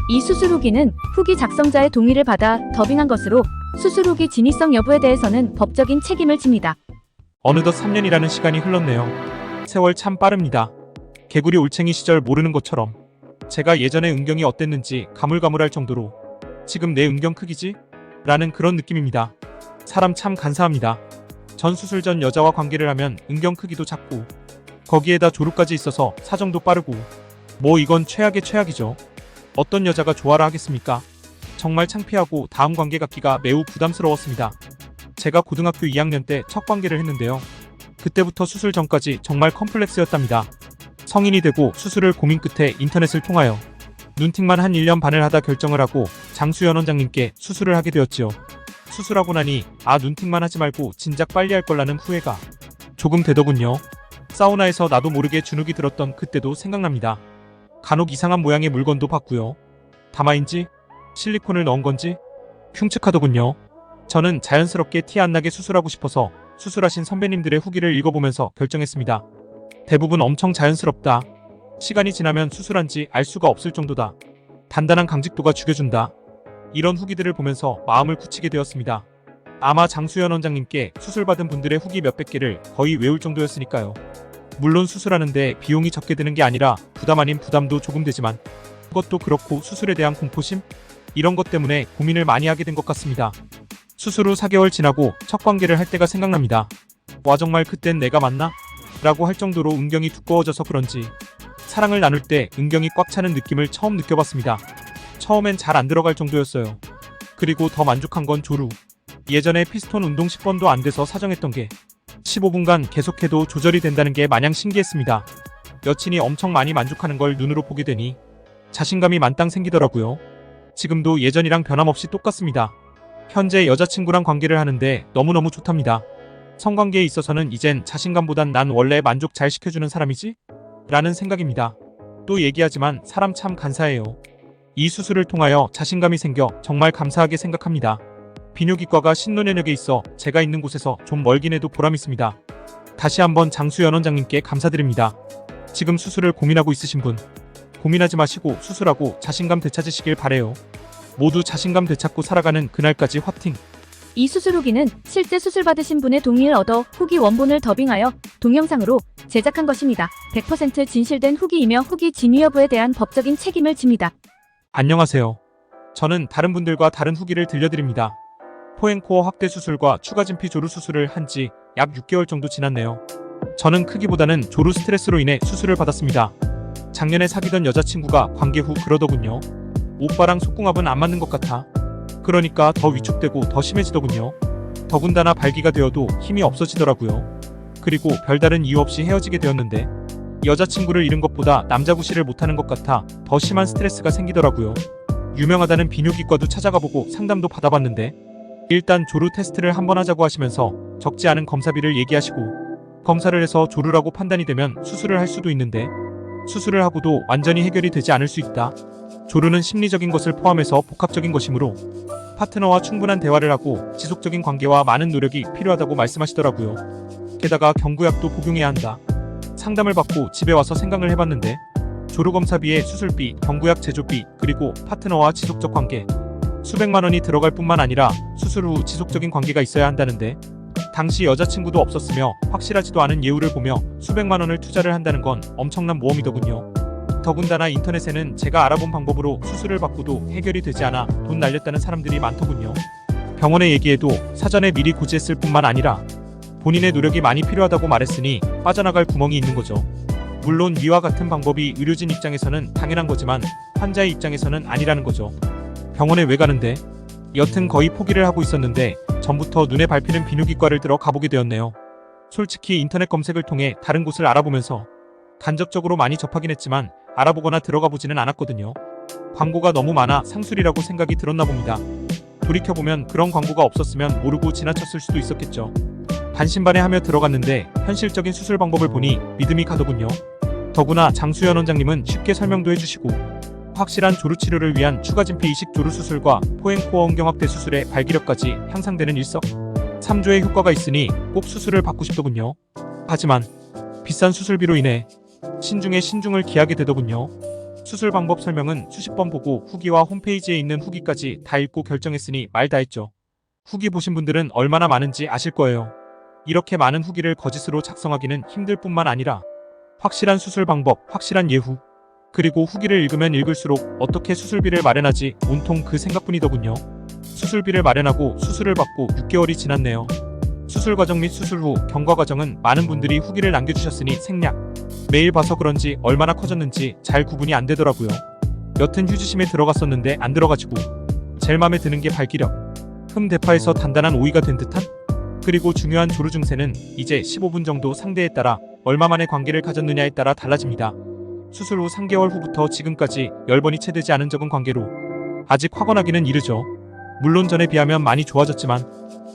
이 수술 후기는 후기 작성자의 동의를 받아 더빙한 것으로 수술 후기 진위성 여부에 대해서는 법적인 책임을 집니다. 어느덧 3년이라는 시간이 흘렀네요. 세월 참 빠릅니다. 개구리 올챙이 시절 모르는 것처럼 제가 예전에 은경이 어땠는지 가물가물할 정도로 지금 내 은경 크기지? 라는 그런 느낌입니다. 사람 참 간사합니다. 전 수술 전 여자와 관계를 하면 은경 크기도 작고 거기에다 조루까지 있어서 사정도 빠르고 뭐 이건 최악의 최악이죠. 어떤 여자가 좋아라 하겠습니까? 정말 창피하고 다음 관계 갖기가 매우 부담스러웠습니다. 제가 고등학교 2학년 때 첫 관계를 했는데요. 그때부터 수술 전까지 정말 컴플렉스였답니다. 성인이 되고 수술을 고민 끝에 인터넷을 통하여 눈팅만 한 1년 반을 하다 결정을 하고 장수연 원장님께 수술을 하게 되었지요. 수술하고 나니 눈팅만 하지 말고 진작 빨리 할 걸라는 후회가 조금 되더군요. 사우나에서 나도 모르게 주눅이 들었던 그때도 생각납니다. 간혹 이상한 모양의 물건도 봤고요. 다마인지 실리콘을 넣은 건지 흉측하더군요. 저는 자연스럽게 티 안 나게 수술하고 싶어서 수술하신 선배님들의 후기를 읽어보면서 결정했습니다. 대부분 엄청 자연스럽다. 시간이 지나면 수술한 지 알 수가 없을 정도다. 단단한 강직도가 죽여준다. 이런 후기들을 보면서 마음을 굳히게 되었습니다. 아마 장수연 원장님께 수술받은 분들의 후기 몇백 개를 거의 외울 정도였으니까요. 물론 수술하는데 비용이 적게 드는 게 아니라 부담 아닌 부담도 조금 되지만 그것도 그렇고 수술에 대한 공포심? 이런 것 때문에 고민을 많이 하게 된 것 같습니다. 수술 후 4개월 지나고 첫 관계를 할 때가 생각납니다. 와, 정말 그땐 내가 맞나? 라고 할 정도로 은경이 두꺼워져서 그런지 사랑을 나눌 때 은경이 꽉 차는 느낌을 처음 느껴봤습니다. 처음엔 잘 안 들어갈 정도였어요. 그리고 더 만족한 건 조루. 예전에 피스톤 운동 10번도 안 돼서 사정했던 게 15분간 계속해도 조절이 된다는 게 마냥 신기했습니다. 여친이 엄청 많이 만족하는 걸 눈으로 보게 되니 자신감이 만땅 생기더라고요. 지금도 예전이랑 변함없이 똑같습니다. 현재 여자친구랑 관계를 하는데 너무너무 좋답니다. 성관계에 있어서는 이젠 자신감보단 난 원래 만족 잘 시켜주는 사람이지? 라는 생각입니다. 또 얘기하지만 사람 참 간사해요. 이 수술을 통하여 자신감이 생겨 정말 감사하게 생각합니다. 비뇨기과가 신논현역에 있어 제가 있는 곳에서 좀 멀긴 해도 보람있습니다. 다시 한번 장수연 원장님께 감사드립니다. 지금 수술을 고민하고 있으신 분, 고민하지 마시고 수술하고 자신감 되찾으시길 바래요. 모두 자신감 되찾고 살아가는 그날까지 화팅! 이 수술 후기는 실제 수술 받으신 분의 동의를 얻어 후기 원본을 더빙하여 동영상으로 제작한 것입니다. 100% 진실된 후기이며 후기 진위 여부에 대한 법적인 책임을 집니다. 안녕하세요. 저는 다른 분들과 다른 후기를 들려드립니다. 포앤코어 확대 수술과 추가 진피 조루 수술을 한 지 약 6개월 정도 지났네요. 저는 크기보다는 조루 스트레스로 인해 수술을 받았습니다. 작년에 사귀던 여자친구가 관계 후 그러더군요. 오빠랑 속궁합은 안 맞는 것 같아. 그러니까 더 위축되고 더 심해지더군요. 더군다나 발기가 되어도 힘이 없어지더라고요. 그리고 별다른 이유 없이 헤어지게 되었는데 여자친구를 잃은 것보다 남자 구실을 못하는 것 같아 더 심한 스트레스가 생기더라고요. 유명하다는 비뇨기과도 찾아가보고 상담도 받아봤는데 일단 조루 테스트를 한번 하자고 하시면서 적지 않은 검사비를 얘기하시고 검사를 해서 조루라고 판단이 되면 수술을 할 수도 있는데 수술을 하고도 완전히 해결이 되지 않을 수 있다. 조루는 심리적인 것을 포함해서 복합적인 것이므로 파트너와 충분한 대화를 하고 지속적인 관계와 많은 노력이 필요하다고 말씀하시더라고요. 게다가 경구약도 복용해야 한다. 상담을 받고 집에 와서 생각을 해봤는데 조루 검사비에 수술비, 경구약 제조비, 그리고 파트너와 지속적 관계 수백만 원이 들어갈 뿐만 아니라 수술 후 지속적인 관계가 있어야 한다는데 당시 여자친구도 없었으며 확실하지도 않은 예우를 보며 수백만 원을 투자를 한다는 건 엄청난 모험이더군요. 더군다나 인터넷에는 제가 알아본 방법으로 수술을 받고도 해결이 되지 않아 돈 날렸다는 사람들이 많더군요. 병원에 얘기해도 사전에 미리 고지했을 뿐만 아니라 본인의 노력이 많이 필요하다고 말했으니 빠져나갈 구멍이 있는 거죠. 물론 위와 같은 방법이 의료진 입장에서는 당연한 거지만 환자의 입장에서는 아니라는 거죠. 병원에 왜 가는데? 여튼 거의 포기를 하고 있었는데 전부터 눈에 밟히는 비뇨기과를 들어 가보게 되었네요. 솔직히 인터넷 검색을 통해 다른 곳을 알아보면서 간접적으로 많이 접하긴 했지만 알아보거나 들어가 보지는 않았거든요. 광고가 너무 많아 상술이라고 생각이 들었나 봅니다. 돌이켜보면 그런 광고가 없었으면 모르고 지나쳤을 수도 있었겠죠. 반신반의하며 들어갔는데 현실적인 수술 방법을 보니 믿음이 가더군요. 더구나 장수연 원장님은 쉽게 설명도 해주시고 확실한 조루 치료를 위한 추가 진피 이식 조루 수술과 포앤코어 음경확대 수술의 발기력까지 향상되는 일석삼조의 효과가 있으니 꼭 수술을 받고 싶더군요. 하지만 비싼 수술비로 인해 신중에 신중을 기하게 되더군요. 수술 방법 설명은 수십 번 보고 후기와 홈페이지에 있는 후기까지 다 읽고 결정했으니 말 다 했죠. 후기 보신 분들은 얼마나 많은지 아실 거예요. 이렇게 많은 후기를 거짓으로 작성하기는 힘들 뿐만 아니라 확실한 수술 방법, 확실한 예후, 그리고 후기를 읽으면 읽을수록 어떻게 수술비를 마련하지 온통 그 생각뿐이더군요. 수술비를 마련하고 수술을 받고 6개월이 지났네요. 수술 과정 및 수술 후 경과 과정은 많은 분들이 후기를 남겨주셨으니 생략. 매일 봐서 그런지 얼마나 커졌는지 잘 구분이 안 되더라고요. 여튼 휴지심에 들어갔었는데 안 들어가지고 제일 맘에 드는 게 발기력. 흠 대파에서 단단한 오이가 된 듯한? 그리고 중요한 조루 증세는 이제 15분 정도 상대에 따라 얼마 만에 관계를 가졌느냐에 따라 달라집니다. 수술 후 3개월 후부터 지금까지 10번이 채 되지 않은 적은 관계로 아직 확언하기는 이르죠. 물론 전에 비하면 많이 좋아졌지만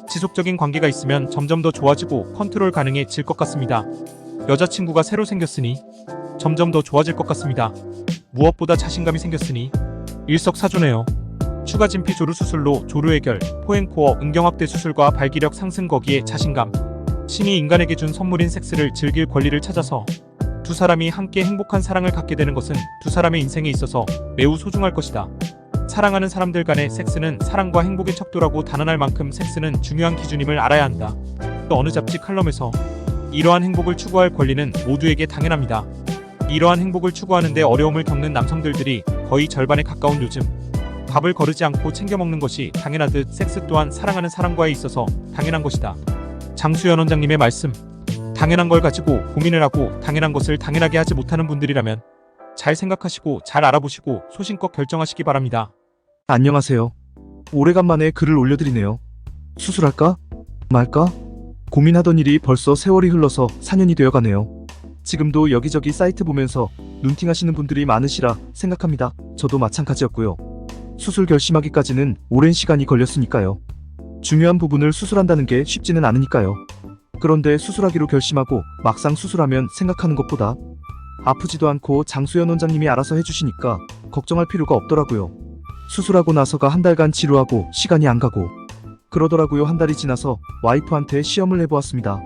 지속적인 관계가 있으면 점점 더 좋아지고 컨트롤 가능해질 것 같습니다. 여자친구가 새로 생겼으니 점점 더 좋아질 것 같습니다. 무엇보다 자신감이 생겼으니 일석사조네요. 추가 진피 조루 수술로 조루 해결, 포앤코어 음경확대 수술과 발기력 상승 거기에 자신감. 신이 인간에게 준 선물인 섹스를 즐길 권리를 찾아서 두 사람이 함께 행복한 사랑을 갖게 되는 것은 두 사람의 인생에 있어서 매우 소중할 것이다. 사랑하는 사람들 간의 섹스는 사랑과 행복의 척도라고 단언할 만큼 섹스는 중요한 기준임을 알아야 한다. 또 어느 잡지 칼럼에서 이러한 행복을 추구할 권리는 모두에게 당연합니다. 이러한 행복을 추구하는데 어려움을 겪는 남성들들이 거의 절반에 가까운 요즘 밥을 거르지 않고 챙겨 먹는 것이 당연하듯 섹스 또한 사랑하는 사람과에 있어서 당연한 것이다. 장수연 원장님의 말씀. 당연한 걸 가지고 고민을 하고 당연한 것을 당연하게 하지 못하는 분들이라면 잘 생각하시고 잘 알아보시고 소신껏 결정하시기 바랍니다. 안녕하세요. 오래간만에 글을 올려드리네요. 수술할까? 말까? 고민하던 일이 벌써 세월이 흘러서 4년이 되어가네요. 지금도 여기저기 사이트 보면서 눈팅하시는 분들이 많으시라 생각합니다. 저도 마찬가지였고요. 수술 결심하기까지는 오랜 시간이 걸렸으니까요. 중요한 부분을 수술한다는 게 쉽지는 않으니까요. 그런데 수술하기로 결심하고 막상 수술하면 생각하는 것보다 아프지도 않고 장수연 원장님이 알아서 해주시니까 걱정할 필요가 없더라고요. 수술하고 나서가 한 달간 지루하고 시간이 안 가고 그러더라고요. 한 달이 지나서 와이프한테 시험을 해보았습니다.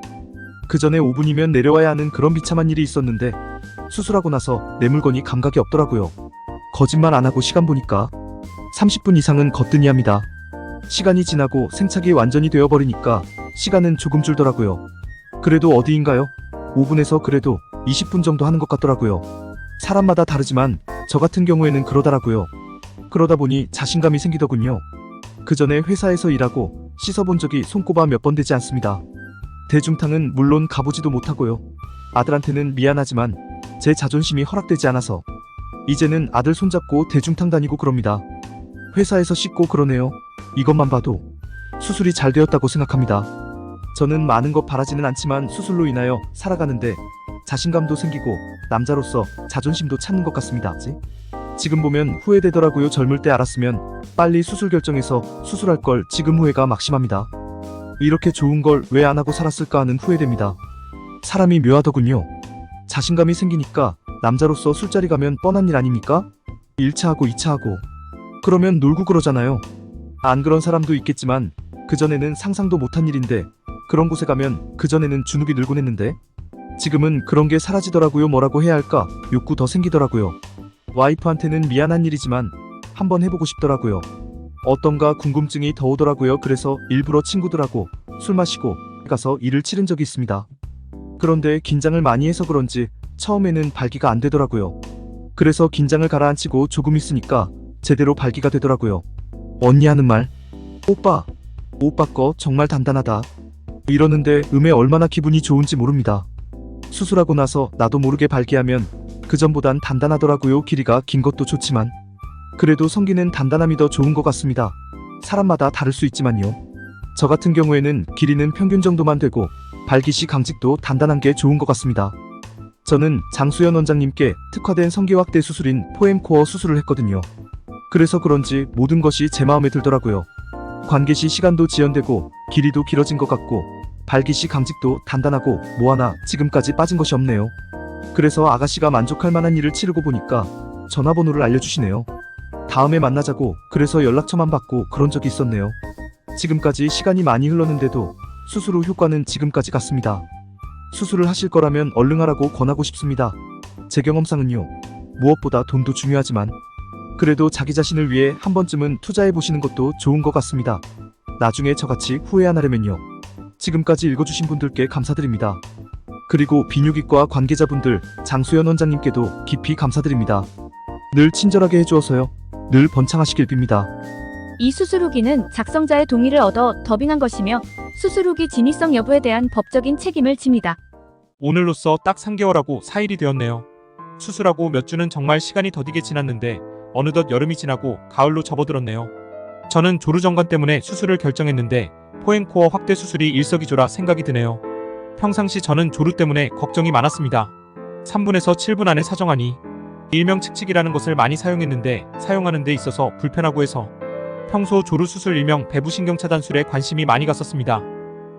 그 전에 5분이면 내려와야 하는 그런 비참한 일이 있었는데 수술하고 나서 내 물건이 감각이 없더라고요. 거짓말 안 하고 시간 보니까 30분 이상은 거뜬히 합니다. 시간이 지나고 생착이 완전히 되어버리니까 시간은 조금 줄더라고요. 그래도 어디인가요? 5분에서 그래도 20분 정도 하는 것 같더라고요. 사람마다 다르지만 저 같은 경우에는 그러더라고요. 그러다 보니 자신감이 생기더군요. 그 전에 회사에서 일하고 씻어본 적이 손꼽아 몇 번 되지 않습니다. 대중탕은 물론 가보지도 못하고요. 아들한테는 미안하지만 제 자존심이 허락되지 않아서 이제는 아들 손잡고 대중탕 다니고 그럽니다. 회사에서 씻고 그러네요. 이것만 봐도 수술이 잘 되었다고 생각합니다. 저는 많은 것 바라지는 않지만 수술로 인하여 살아가는데 자신감도 생기고 남자로서 자존심도 찾는 것 같습니다. 지금 보면 후회되더라고요. 젊을 때 알았으면 빨리 수술 결정해서 수술할 걸. 지금 후회가 막심합니다. 이렇게 좋은 걸 왜 안 하고 살았을까 하는 후회됩니다. 사람이 묘하더군요. 자신감이 생기니까 남자로서 술자리 가면 뻔한 일 아닙니까? 1차 하고 2차 하고 그러면 놀고 그러잖아요. 안 그런 사람도 있겠지만 그전에는 상상도 못한 일인데 그런 곳에 가면 그전에는 주눅이 늘곤 했는데 지금은 그런 게 사라지더라고요. 뭐라고 해야 할까? 욕구 더 생기더라고요. 와이프한테는 미안한 일이지만 한번 해보고 싶더라고요. 어떤가 궁금증이 더 오더라고요. 그래서 일부러 친구들하고 술 마시고 가서 일을 치른 적이 있습니다. 그런데 긴장을 많이 해서 그런지 처음에는 발기가 안 되더라고요. 그래서 긴장을 가라앉히고 조금 있으니까 제대로 발기가 되더라고요. 언니 하는 말, 오빠 거 정말 단단하다 이러는데 얼마나 기분이 좋은지 모릅니다. 수술하고 나서 나도 모르게 발기하면 그전보단 단단하더라고요. 길이가 긴 것도 좋지만 그래도 성기는 단단함이 더 좋은 것 같습니다. 사람마다 다를 수 있지만요. 저 같은 경우에는 길이는 평균 정도만 되고 발기시 강직도 단단한 게 좋은 것 같습니다. 저는 장수연 원장님께 특화된 성기 확대 수술인 포엠코어 수술을 했거든요. 그래서 그런지 모든 것이 제 마음에 들더라고요. 관계시 시간도 지연되고 길이도 길어진 것 같고 발기시 강직도 단단하고 뭐 하나 지금까지 빠진 것이 없네요. 그래서 아가씨가 만족할 만한 일을 치르고 보니까 전화번호를 알려주시네요. 다음에 만나자고 그래서 연락처만 받고 그런 적이 있었네요. 지금까지 시간이 많이 흘렀는데도 수술 후 효과는 지금까지 같습니다. 수술을 하실 거라면 얼른 하라고 권하고 싶습니다. 제 경험상은요. 무엇보다 돈도 중요하지만 그래도 자기 자신을 위해 한 번쯤은 투자해보시는 것도 좋은 것 같습니다. 나중에 저같이 후회 안 하려면요. 지금까지 읽어주신 분들께 감사드립니다. 그리고 비뇨기과 관계자분들 장수연 원장님께도 깊이 감사드립니다. 늘 친절하게 해주어서요. 늘 번창하시길 빕니다. 이 수술 후기는 작성자의 동의를 얻어 더빙한 것이며 수술 후기 진위성 여부에 대한 법적인 책임을 집니다. 오늘로써 딱 3개월하고 4일이 되었네요. 수술하고 몇 주는 정말 시간이 더디게 지났는데 어느덧 여름이 지나고 가을로 접어들었네요. 저는 조루정관 때문에 수술을 결정했는데 포엠코어 확대 수술이 일석이조라 생각이 드네요. 평상시 저는 조루 때문에 걱정이 많았습니다. 3분에서 7분 안에 사정하니 일명 칙칙이라는 것을 많이 사용했는데 사용하는 데 있어서 불편하고 해서 평소 조루 수술 일명 배부신경 차단술에 관심이 많이 갔었습니다.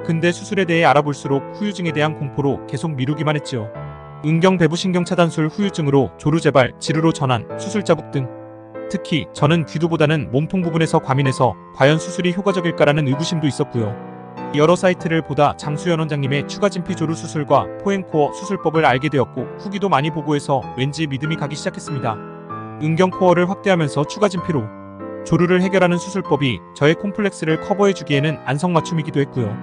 근데 수술에 대해 알아볼수록 후유증에 대한 공포로 계속 미루기만 했지요. 은경 배부신경 차단술 후유증으로 조루 재발, 지루로 전환, 수술 자국 등 특히 저는 귀두보다는 몸통 부분에서 과민해서 과연 수술이 효과적일까라는 의구심도 있었고요. 여러 사이트를 보다 장수연 원장님의 추가 진피 조루 수술과 포엠코어 수술법을 알게 되었고 후기도 많이 보고 해서 왠지 믿음이 가기 시작했습니다. 은경 코어를 확대하면서 추가 진피로 조루를 해결하는 수술법이 저의 콤플렉스를 커버해주기에는 안성맞춤이기도 했고요.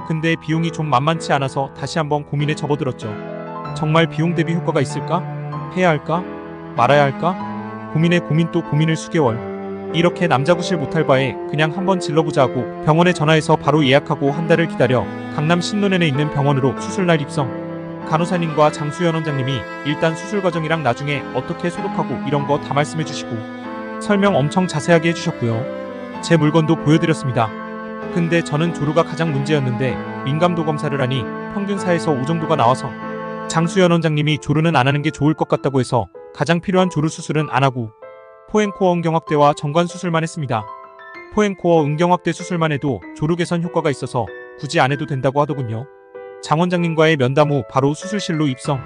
근데 비용이 좀 만만치 않아서 다시 한번 고민에 접어들었죠. 정말 비용 대비 효과가 있을까? 해야 할까? 말아야 할까? 고민에 고민 또 고민을 수개월. 이렇게 남자구실 못할 바에 그냥 한번 질러보자 하고 병원에 전화해서 바로 예약하고 한 달을 기다려 강남 신논현에 있는 병원으로 수술날 입성. 간호사님과 장수연 원장님이 일단 수술 과정이랑 나중에 어떻게 소독하고 이런 거 다 말씀해 주시고 설명 엄청 자세하게 해주셨고요. 제 물건도 보여드렸습니다. 근데 저는 조루가 가장 문제였는데 민감도 검사를 하니 평균 4에서 5 정도가 나와서 장수연 원장님이 조루는 안 하는 게 좋을 것 같다고 해서 가장 필요한 조루 수술은 안 하고 포엠코어 은경확대와 정관 수술만 했습니다. 포엠코어 은경확대 수술만 해도 조루 개선 효과가 있어서 굳이 안 해도 된다고 하더군요. 장 원장님과의 면담 후 바로 수술실로 입성.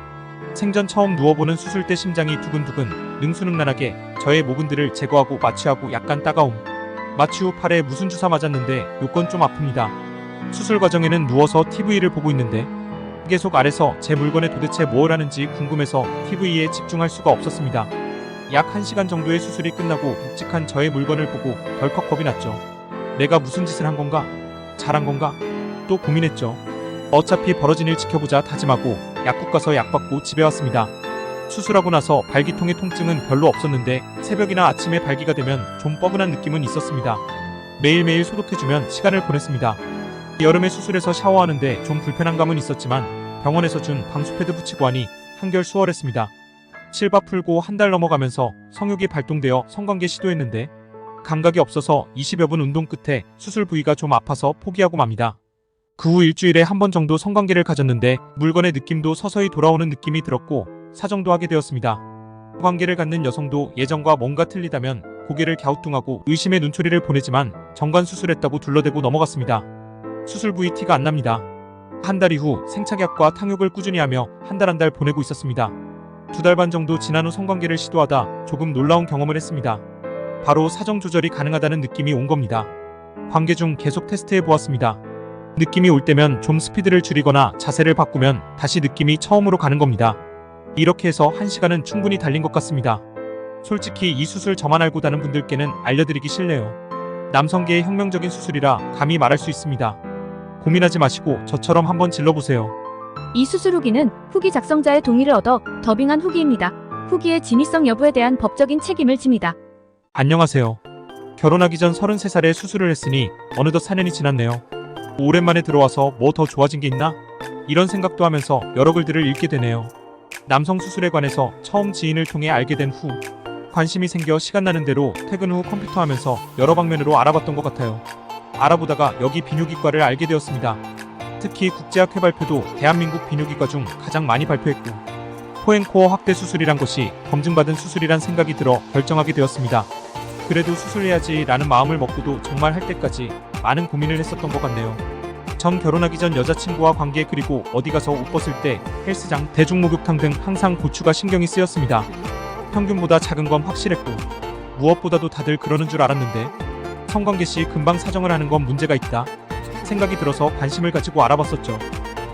생전 처음 누워보는 수술 때 심장이 두근두근 능수능란하게 저의 모근들을 제거하고 마취하고 약간 따가움. 마취 후 팔에 무슨 주사 맞았는데 요건 좀 아픕니다. 수술 과정에는 누워서 TV를 보고 있는데 계속 아래서 제 물건에 도대체 뭘 하는지 궁금해서 TV에 집중할 수가 없었습니다. 약 1시간 정도의 수술이 끝나고 묵직한 저의 물건을 보고 덜컥 겁이 났죠. 내가 무슨 짓을 한 건가? 잘한 건가? 또 고민했죠. 어차피 벌어진 일 지켜보자 다짐하고 약국 가서 약 받고 집에 왔습니다. 수술하고 나서 발기통의 통증은 별로 없었는데 새벽이나 아침에 발기가 되면 좀 뻐근한 느낌은 있었습니다. 매일매일 소독해주면 시간을 보냈습니다. 여름에 수술해서 샤워하는데 좀 불편한 감은 있었지만 병원에서 준 방수패드 붙이고 하니 한결 수월했습니다. 실밥 풀고 한 달 넘어가면서 성욕이 발동되어 성관계 시도했는데 감각이 없어서 20여 분 운동 끝에 수술 부위가 좀 아파서 포기하고 맙니다. 그 후 일주일에 한 번 정도 성관계를 가졌는데 물건의 느낌도 서서히 돌아오는 느낌이 들었고 사정도 하게 되었습니다. 관계를 갖는 여성도 예전과 뭔가 틀리다면 고개를 갸우뚱하고 의심의 눈초리를 보내지만 정관 수술했다고 둘러대고 넘어갔습니다. 수술 부위 티가 안 납니다. 한 달 이후 생착약과 탕욕을 꾸준히 하며 한 달 보내고 있었습니다. 2달 반 정도 지난 후 성관계를 시도하다 조금 놀라운 경험을 했습니다. 바로 사정 조절이 가능하다는 느낌이 온 겁니다. 관계 중 계속 테스트해 보았습니다. 느낌이 올 때면 좀 스피드를 줄이거나 자세를 바꾸면 다시 느낌이 처음으로 가는 겁니다. 이렇게 해서 1시간은 충분히 달린 것 같습니다. 솔직히 이 수술 저만 알고 다는 분들께는 알려드리기 싫네요. 남성계의 혁명적인 수술이라 감히 말할 수 있습니다. 고민하지 마시고 저처럼 한번 질러보세요. 이 수술 후기는 후기 작성자의 동의를 얻어 더빙한 후기입니다. 후기의 진위성 여부에 대한 법적인 책임을 집니다. 안녕하세요. 결혼하기 전 33살에 수술을 했으니 어느덧 4년이 지났네요. 오랜만에 들어와서 뭐 더 좋아진 게 있나? 이런 생각도 하면서 여러 글들을 읽게 되네요. 남성 수술에 관해서 처음 지인을 통해 알게 된 후 관심이 생겨 시간 나는 대로 퇴근 후 컴퓨터 하면서 여러 방면으로 알아봤던 것 같아요. 알아보다가 여기 비뇨기과를 알게 되었습니다. 특히 국제학회 발표도 대한민국 비뇨기과 중 가장 많이 발표했고 포앤코어 확대 수술이란 것이 검증받은 수술이란 생각이 들어 결정하게 되었습니다. 그래도 수술해야지 라는 마음을 먹고도 정말 할 때까지 많은 고민을 했었던 것 같네요. 전 결혼하기 전 여자친구와 관계 그리고 어디 가서 옷 벗을 때 헬스장, 대중목욕탕 등 항상 고추가 신경이 쓰였습니다. 평균보다 작은 건 확실했고 무엇보다도 다들 그러는 줄 알았는데 성관계 시 금방 사정을 하는 건 문제가 있다 생각이 들어서 관심을 가지고 알아봤었죠.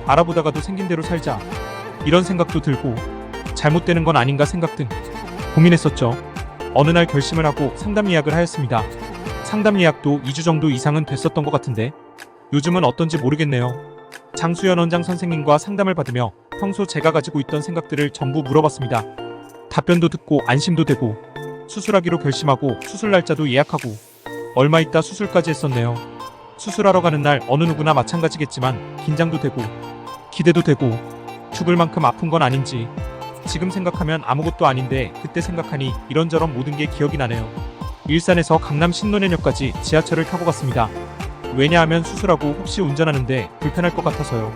알아보다가도 생긴 대로 살자 이런 생각도 들고 잘못되는 건 아닌가 생각 등 고민했었죠. 어느 날 결심을 하고 상담 예약을 하였습니다. 상담 예약도 2주 정도 이상은 됐었던 것 같은데 요즘은 어떤지 모르겠네요. 장수연 원장 선생님과 상담을 받으며 평소 제가 가지고 있던 생각들을 전부 물어봤습니다. 답변도 듣고 안심도 되고 수술하기로 결심하고 수술 날짜도 예약하고 얼마 있다 수술까지 했었네요. 수술하러 가는 날 어느 누구나 마찬가지겠지만 긴장도 되고 기대도 되고 죽을 만큼 아픈 건 아닌지 지금 생각하면 아무것도 아닌데 그때 생각하니 이런저런 모든 게 기억이 나네요. 일산에서 강남 신논현역까지 지하철을 타고 갔습니다. 왜냐하면 수술하고 혹시 운전하는데 불편할 것 같아서요.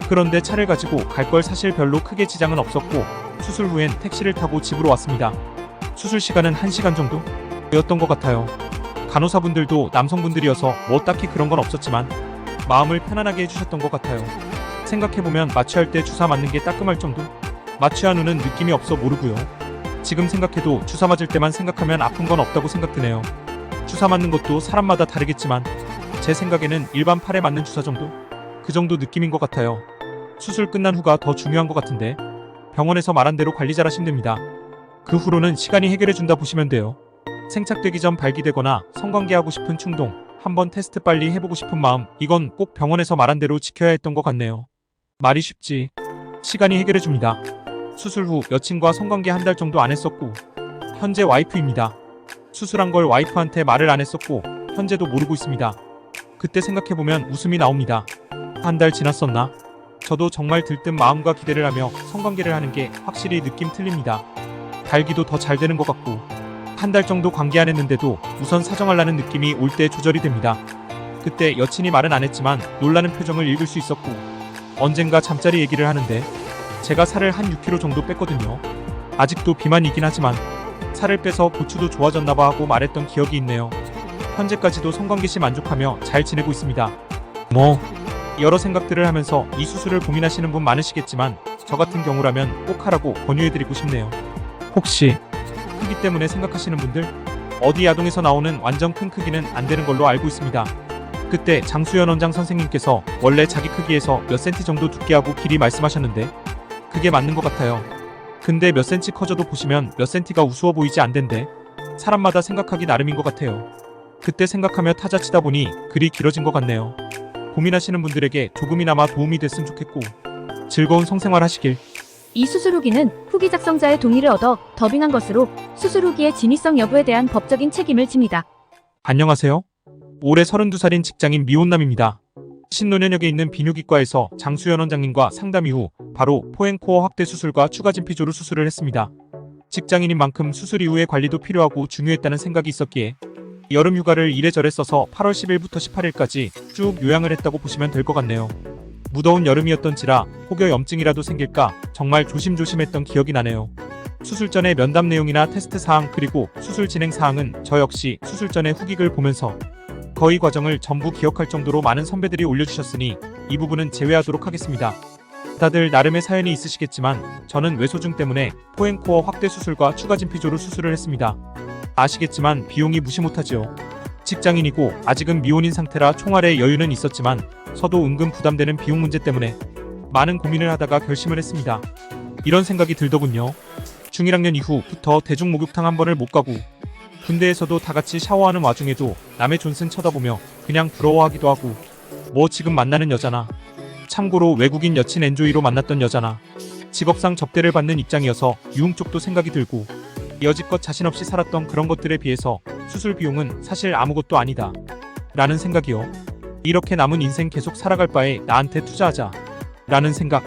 그런데 차를 가지고 갈 걸 사실 별로 크게 지장은 없었고 수술 후엔 택시를 타고 집으로 왔습니다. 수술 시간은 1시간 정도? 였던 것 같아요. 간호사분들도 남성분들이어서 뭐 딱히 그런 건 없었지만 마음을 편안하게 해주셨던 것 같아요. 생각해보면 마취할 때 주사 맞는 게 따끔할 정도? 마취한 후는 느낌이 없어 모르고요. 지금 생각해도 주사 맞을 때만 생각하면 아픈 건 없다고 생각드네요. 주사 맞는 것도 사람마다 다르겠지만 제 생각에는 일반 팔에 맞는 주사 정도? 그 정도 느낌인 것 같아요. 수술 끝난 후가 더 중요한 것 같은데 병원에서 말한 대로 관리 잘하시면 됩니다. 그 후로는 시간이 해결해준다 보시면 돼요. 생착되기 전 발기되거나 성관계하고 싶은 충동, 한번 테스트 빨리 해보고 싶은 마음, 이건 꼭 병원에서 말한 대로 지켜야 했던 것 같네요. 말이 쉽지. 시간이 해결해줍니다. 수술 후 여친과 성관계 한 달 정도 안 했었고 현재 와이프입니다. 수술한 걸 와이프한테 말을 안 했었고 현재도 모르고 있습니다. 그때 생각해보면 웃음이 나옵니다. 한 달 지났었나? 저도 정말 들뜬 마음과 기대를 하며 성관계를 하는 게 확실히 느낌 틀립니다. 발기도 더 잘 되는 것 같고 한 달 정도 관계 안 했는데도 우선 사정하려는 느낌이 올 때 조절이 됩니다. 그때 여친이 말은 안 했지만 놀라는 표정을 읽을 수 있었고 언젠가 잠자리 얘기를 하는데 제가 살을 한 6kg 정도 뺐거든요. 아직도 비만이긴 하지만 살을 빼서 고추도 좋아졌나봐 하고 말했던 기억이 있네요. 현재까지도 성관계 시 만족하며 잘 지내고 있습니다. 여러 생각들을 하면서 이 수술을 고민하시는 분 많으시겠지만 저 같은 경우라면 꼭 하라고 권유해드리고 싶네요. 혹시 크기 때문에 생각하시는 분들 어디 야동에서 나오는 완전 큰 크기는 안 되는 걸로 알고 있습니다. 그때 장수연 원장 선생님께서 원래 자기 크기에서 몇 센티 정도 두께하고 길이 말씀하셨는데 그게 맞는 것 같아요. 근데 몇 센치 커져도 보시면 몇 센티가 우스워 보이지 않던데 사람마다 생각하기 나름인 것 같아요. 그때 생각하며 타자 치다 보니 글이 길어진 것 같네요. 고민하시는 분들에게 조금이나마 도움이 됐으면 좋겠고 즐거운 성생활 하시길. 이 수술 후기는 후기 작성자의 동의를 얻어 더빙한 것으로 수술 후기의 진위성 여부에 대한 법적인 책임을 집니다. 안녕하세요. 올해 32살인 직장인 미혼남입니다. 신논현역에 있는 비뇨기과에서 장수연 원장님과 상담 이후 바로 포앤코어 확대 수술과 추가 진피조루 수술을 했습니다. 직장인인 만큼 수술 이후의 관리도 필요하고 중요했다는 생각이 있었기에 여름 휴가를 이래저래 써서 8월 10일부터 18일까지 쭉 요양을 했다고 보시면 될 것 같네요. 무더운 여름이었던지라 혹여 염증이라도 생길까 정말 조심조심했던 기억이 나네요. 수술 전의 면담 내용이나 테스트 사항 그리고 수술 진행 사항은 저 역시 수술 전의 후기글 보면서 거의 과정을 전부 기억할 정도로 많은 선배들이 올려주셨으니 이 부분은 제외하도록 하겠습니다. 다들 나름의 사연이 있으시겠지만 저는 외소증 때문에 포앤코어 확대 수술과 추가 진피조루 수술을 했습니다. 아시겠지만 비용이 무시 못하지요. 직장인이고 아직은 미혼인 상태라 총알의 여유는 있었지만 서도 은근 부담되는 비용 문제 때문에 많은 고민을 하다가 결심을 했습니다. 이런 생각이 들더군요. 중1학년 이후부터 대중 목욕탕 한 번을 못 가고 군대에서도 다 같이 샤워하는 와중에도 남의 존슨 쳐다보며 그냥 부러워하기도 하고 뭐 지금 만나는 여자나 참고로 외국인 여친 엔조이로 만났던 여자나 직업상 접대를 받는 입장이어서 유흥 쪽도 생각이 들고 여지껏 자신 없이 살았던 그런 것들에 비해서 수술 비용은 사실 아무것도 아니다 라는 생각이요. 이렇게 남은 인생 계속 살아갈 바에 나한테 투자하자 라는 생각.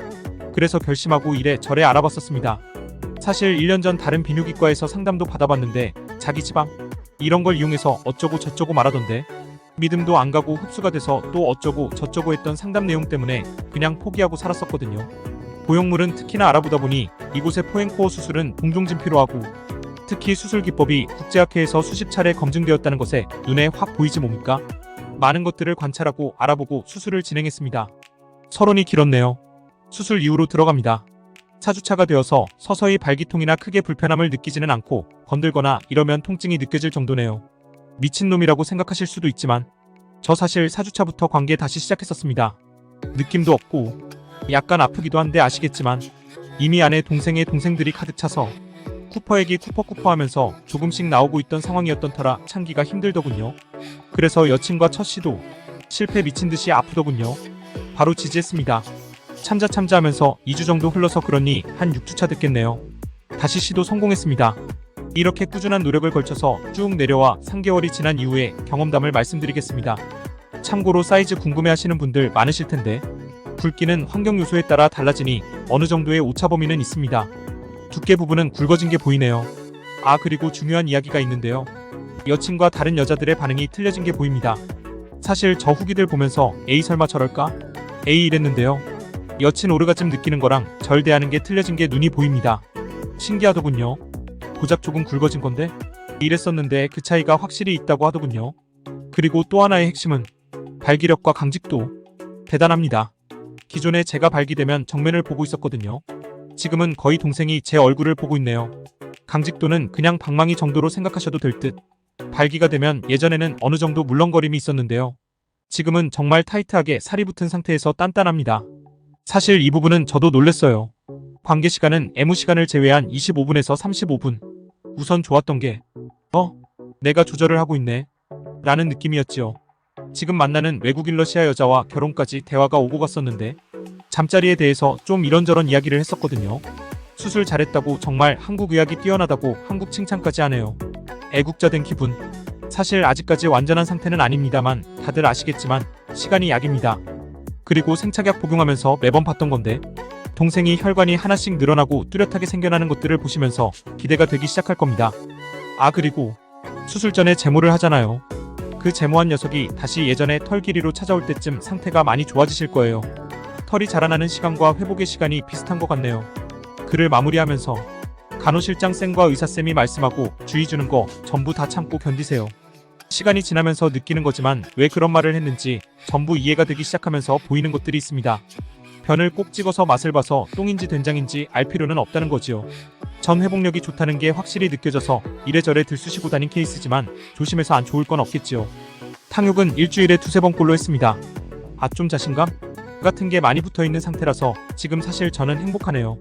그래서 결심하고 이래저래 알아봤었습니다. 사실 1년 전 다른 비뇨기과에서 상담도 받아봤는데 자기 지방 이런 걸 이용해서 어쩌고 저쩌고 말하던데 믿음도 안 가고 흡수가 돼서 또 어쩌고 저쩌고 했던 상담 내용 때문에 그냥 포기하고 살았었거든요. 보형물은 특히나 알아보다 보니 이곳의 포앤코어 수술은 동종진피로 하고 특히 수술 기법이 국제학회에서 수십 차례 검증되었다는 것에 눈에 확 보이지 뭡니까? 많은 것들을 관찰하고 알아보고 수술을 진행했습니다. 서론이 길었네요. 수술 이후로 들어갑니다. 4주차가 되어서 서서히 발기통이나 크게 불편함을 느끼지는 않고 건들거나 이러면 통증이 느껴질 정도네요. 미친놈이라고 생각하실 수도 있지만 저 사실 4주차부터 관계 다시 시작했었습니다. 느낌도 없고 약간 아프기도 한데 아시겠지만 이미 안에 동생의 동생들이 가득 차서 쿠퍼액이 쿠퍼쿠퍼 하면서 조금씩 나오고 있던 상황이었던 터라 참기가 힘들더군요. 그래서 여친과 첫 시도 실패 미친듯이 아프더군요. 바로 지지했습니다. 참자 하면서 2주 정도 흘러서 그러니 한 6주차 됐겠네요. 다시 시도 성공했습니다. 이렇게 꾸준한 노력을 걸쳐서 쭉 내려와 3개월이 지난 이후에 경험담을 말씀드리겠습니다. 참고로 사이즈 궁금해하시는 분들 많으실 텐데 굵기는 환경 요소에 따라 달라지니 어느 정도의 오차 범위는 있습니다. 두께 부분은 굵어진 게 보이네요. 아 그리고 중요한 이야기가 있는데요. 여친과 다른 여자들의 반응이 틀려진 게 보입니다. 사실 저 후기들 보면서 에이 설마 저럴까? 에이 이랬는데요. 여친 오르가즘 느끼는 거랑 절 대하는 게 틀려진 게 눈이 보입니다. 신기하더군요. 고작 조금 굵어진 건데? 이랬었는데 그 차이가 확실히 있다고 하더군요. 그리고 또 하나의 핵심은 발기력과 강직도. 대단합니다. 기존에 제가 발기되면 정면을 보고 있었거든요. 지금은 거의 동생이 제 얼굴을 보고 있네요. 강직도는 그냥 방망이 정도로 생각하셔도 될 듯. 발기가 되면 예전에는 어느 정도 물렁거림이 있었는데요. 지금은 정말 타이트하게 살이 붙은 상태에서 단단합니다. 사실 이 부분은 저도 놀랬어요. 관계 시간은 애무 시간을 제외한 25분에서 35분. 우선 좋았던 게 내가 조절을 하고 있네 라는 느낌이었지요. 지금 만나는 외국인 러시아 여자와 결혼까지 대화가 오고 갔었는데 잠자리에 대해서 좀 이런저런 이야기를 했었거든요. 수술 잘했다고 정말 한국 의학이 뛰어나다고 한국 칭찬까지 하네요. 애국자 된 기분. 사실 아직까지 완전한 상태는 아닙니다만 다들 아시겠지만 시간이 약입니다. 그리고 생착약 복용하면서 매번 봤던 건데 동생이 혈관이 하나씩 늘어나고 뚜렷하게 생겨나는 것들을 보시면서 기대가 되기 시작할 겁니다. 아 그리고 수술 전에 제모를 하잖아요. 그 제모한 녀석이 다시 예전의 털 길이로 찾아올 때쯤 상태가 많이 좋아지실 거예요. 털이 자라나는 시간과 회복의 시간이 비슷한 것 같네요. 글을 마무리하면서 간호실장 쌤과 의사쌤이 말씀하고 주의 주는 거 전부 다 참고 견디세요. 시간이 지나면서 느끼는 거지만 왜 그런 말을 했는지 전부 이해가 되기 시작하면서 보이는 것들이 있습니다. 변을 꼭 찍어서 맛을 봐서 똥인지 된장인지 알 필요는 없다는 거지요. 전 회복력이 좋다는 게 확실히 느껴져서 이래저래 들쑤시고 다닌 케이스지만 조심해서 안 좋을 건 없겠지요. 탕욕은 일주일에 2~3번꼴로 했습니다. 아, 좀 자신감? 같은 게 많이 붙어있는 상태라서 지금 사실 저는 행복하네요.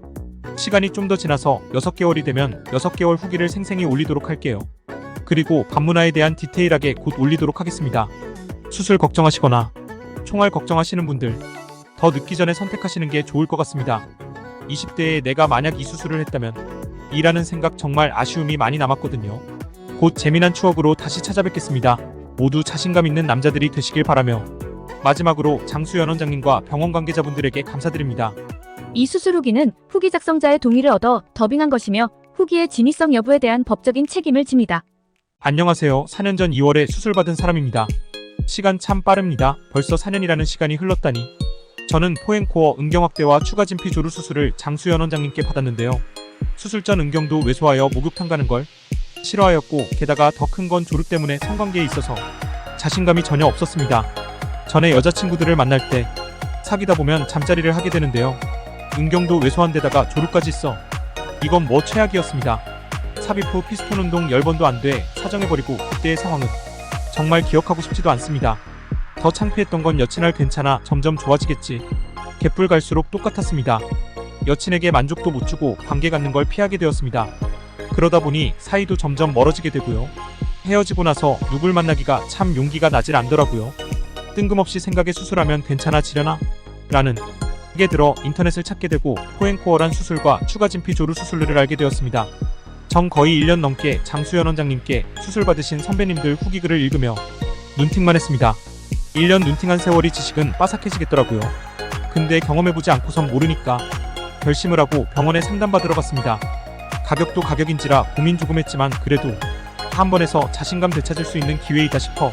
시간이 좀 더 지나서 6개월이 되면 6개월 후기를 생생히 올리도록 할게요. 그리고 반문화에 대한 디테일하게 곧 올리도록 하겠습니다. 수술 걱정하시거나 총알 걱정하시는 분들, 더 늦기 전에 선택하시는 게 좋을 것 같습니다. 20대에 내가 만약 이 수술을 했다면 이라는 생각 정말 아쉬움이 많이 남았거든요. 곧 재미난 추억으로 다시 찾아뵙겠습니다. 모두 자신감 있는 남자들이 되시길 바라며 마지막으로 장수연 원장님과 병원 관계자분들에게 감사드립니다. 이 수술 후기는 후기 작성자의 동의를 얻어 더빙한 것이며 후기의 진위성 여부에 대한 법적인 책임을 집니다. 안녕하세요. 4년 전 2월에 수술받은 사람입니다. 시간 참 빠릅니다. 벌써 4년이라는 시간이 흘렀다니. 저는 포행코어 음경확대와 추가 진피 조루 수술을 장수연 원장님께 받았는데요. 수술 전 음경도 왜소하여 목욕탕 가는 걸 싫어하였고, 게다가 더 큰 건 조루 때문에 성관계에 있어서 자신감이 전혀 없었습니다. 전에 여자친구들을 만날 때 사귀다 보면 잠자리를 하게 되는데요. 음경도 왜소한 데다가 조루까지 있어. 이건 뭐 최악이었습니다. 삽입 후 피스톤 운동 10번도 안 돼 사정해버리고 그때의 상황은 정말 기억하고 싶지도 않습니다. 더 창피했던 건 여친알 괜찮아 점점 좋아지겠지. 개뿔 갈수록 똑같았습니다. 여친에게 만족도 못 주고 관계 갖는 걸 피하게 되었습니다. 그러다 보니 사이도 점점 멀어지게 되고요. 헤어지고 나서 누굴 만나기가 참 용기가 나질 않더라고요. 뜬금없이 생각에 수술하면 괜찮아지려나? 라는 게 들어 인터넷을 찾게 되고 포행코어란 수술과 추가 진피 조루 수술을 알게 되었습니다. 전 거의 1년 넘게 장수연 원장님께 수술 받으신 선배님들 후기글을 읽으며 눈팅만 했습니다. 1년 눈팅한 세월이 지식은 빠삭해지겠더라고요. 근데 경험해보지 않고선 모르니까 결심을 하고 병원에 상담받으러 갔습니다. 가격도 가격인지라 고민 조금 했지만 그래도 한 번에서 자신감 되찾을 수 있는 기회이다 싶어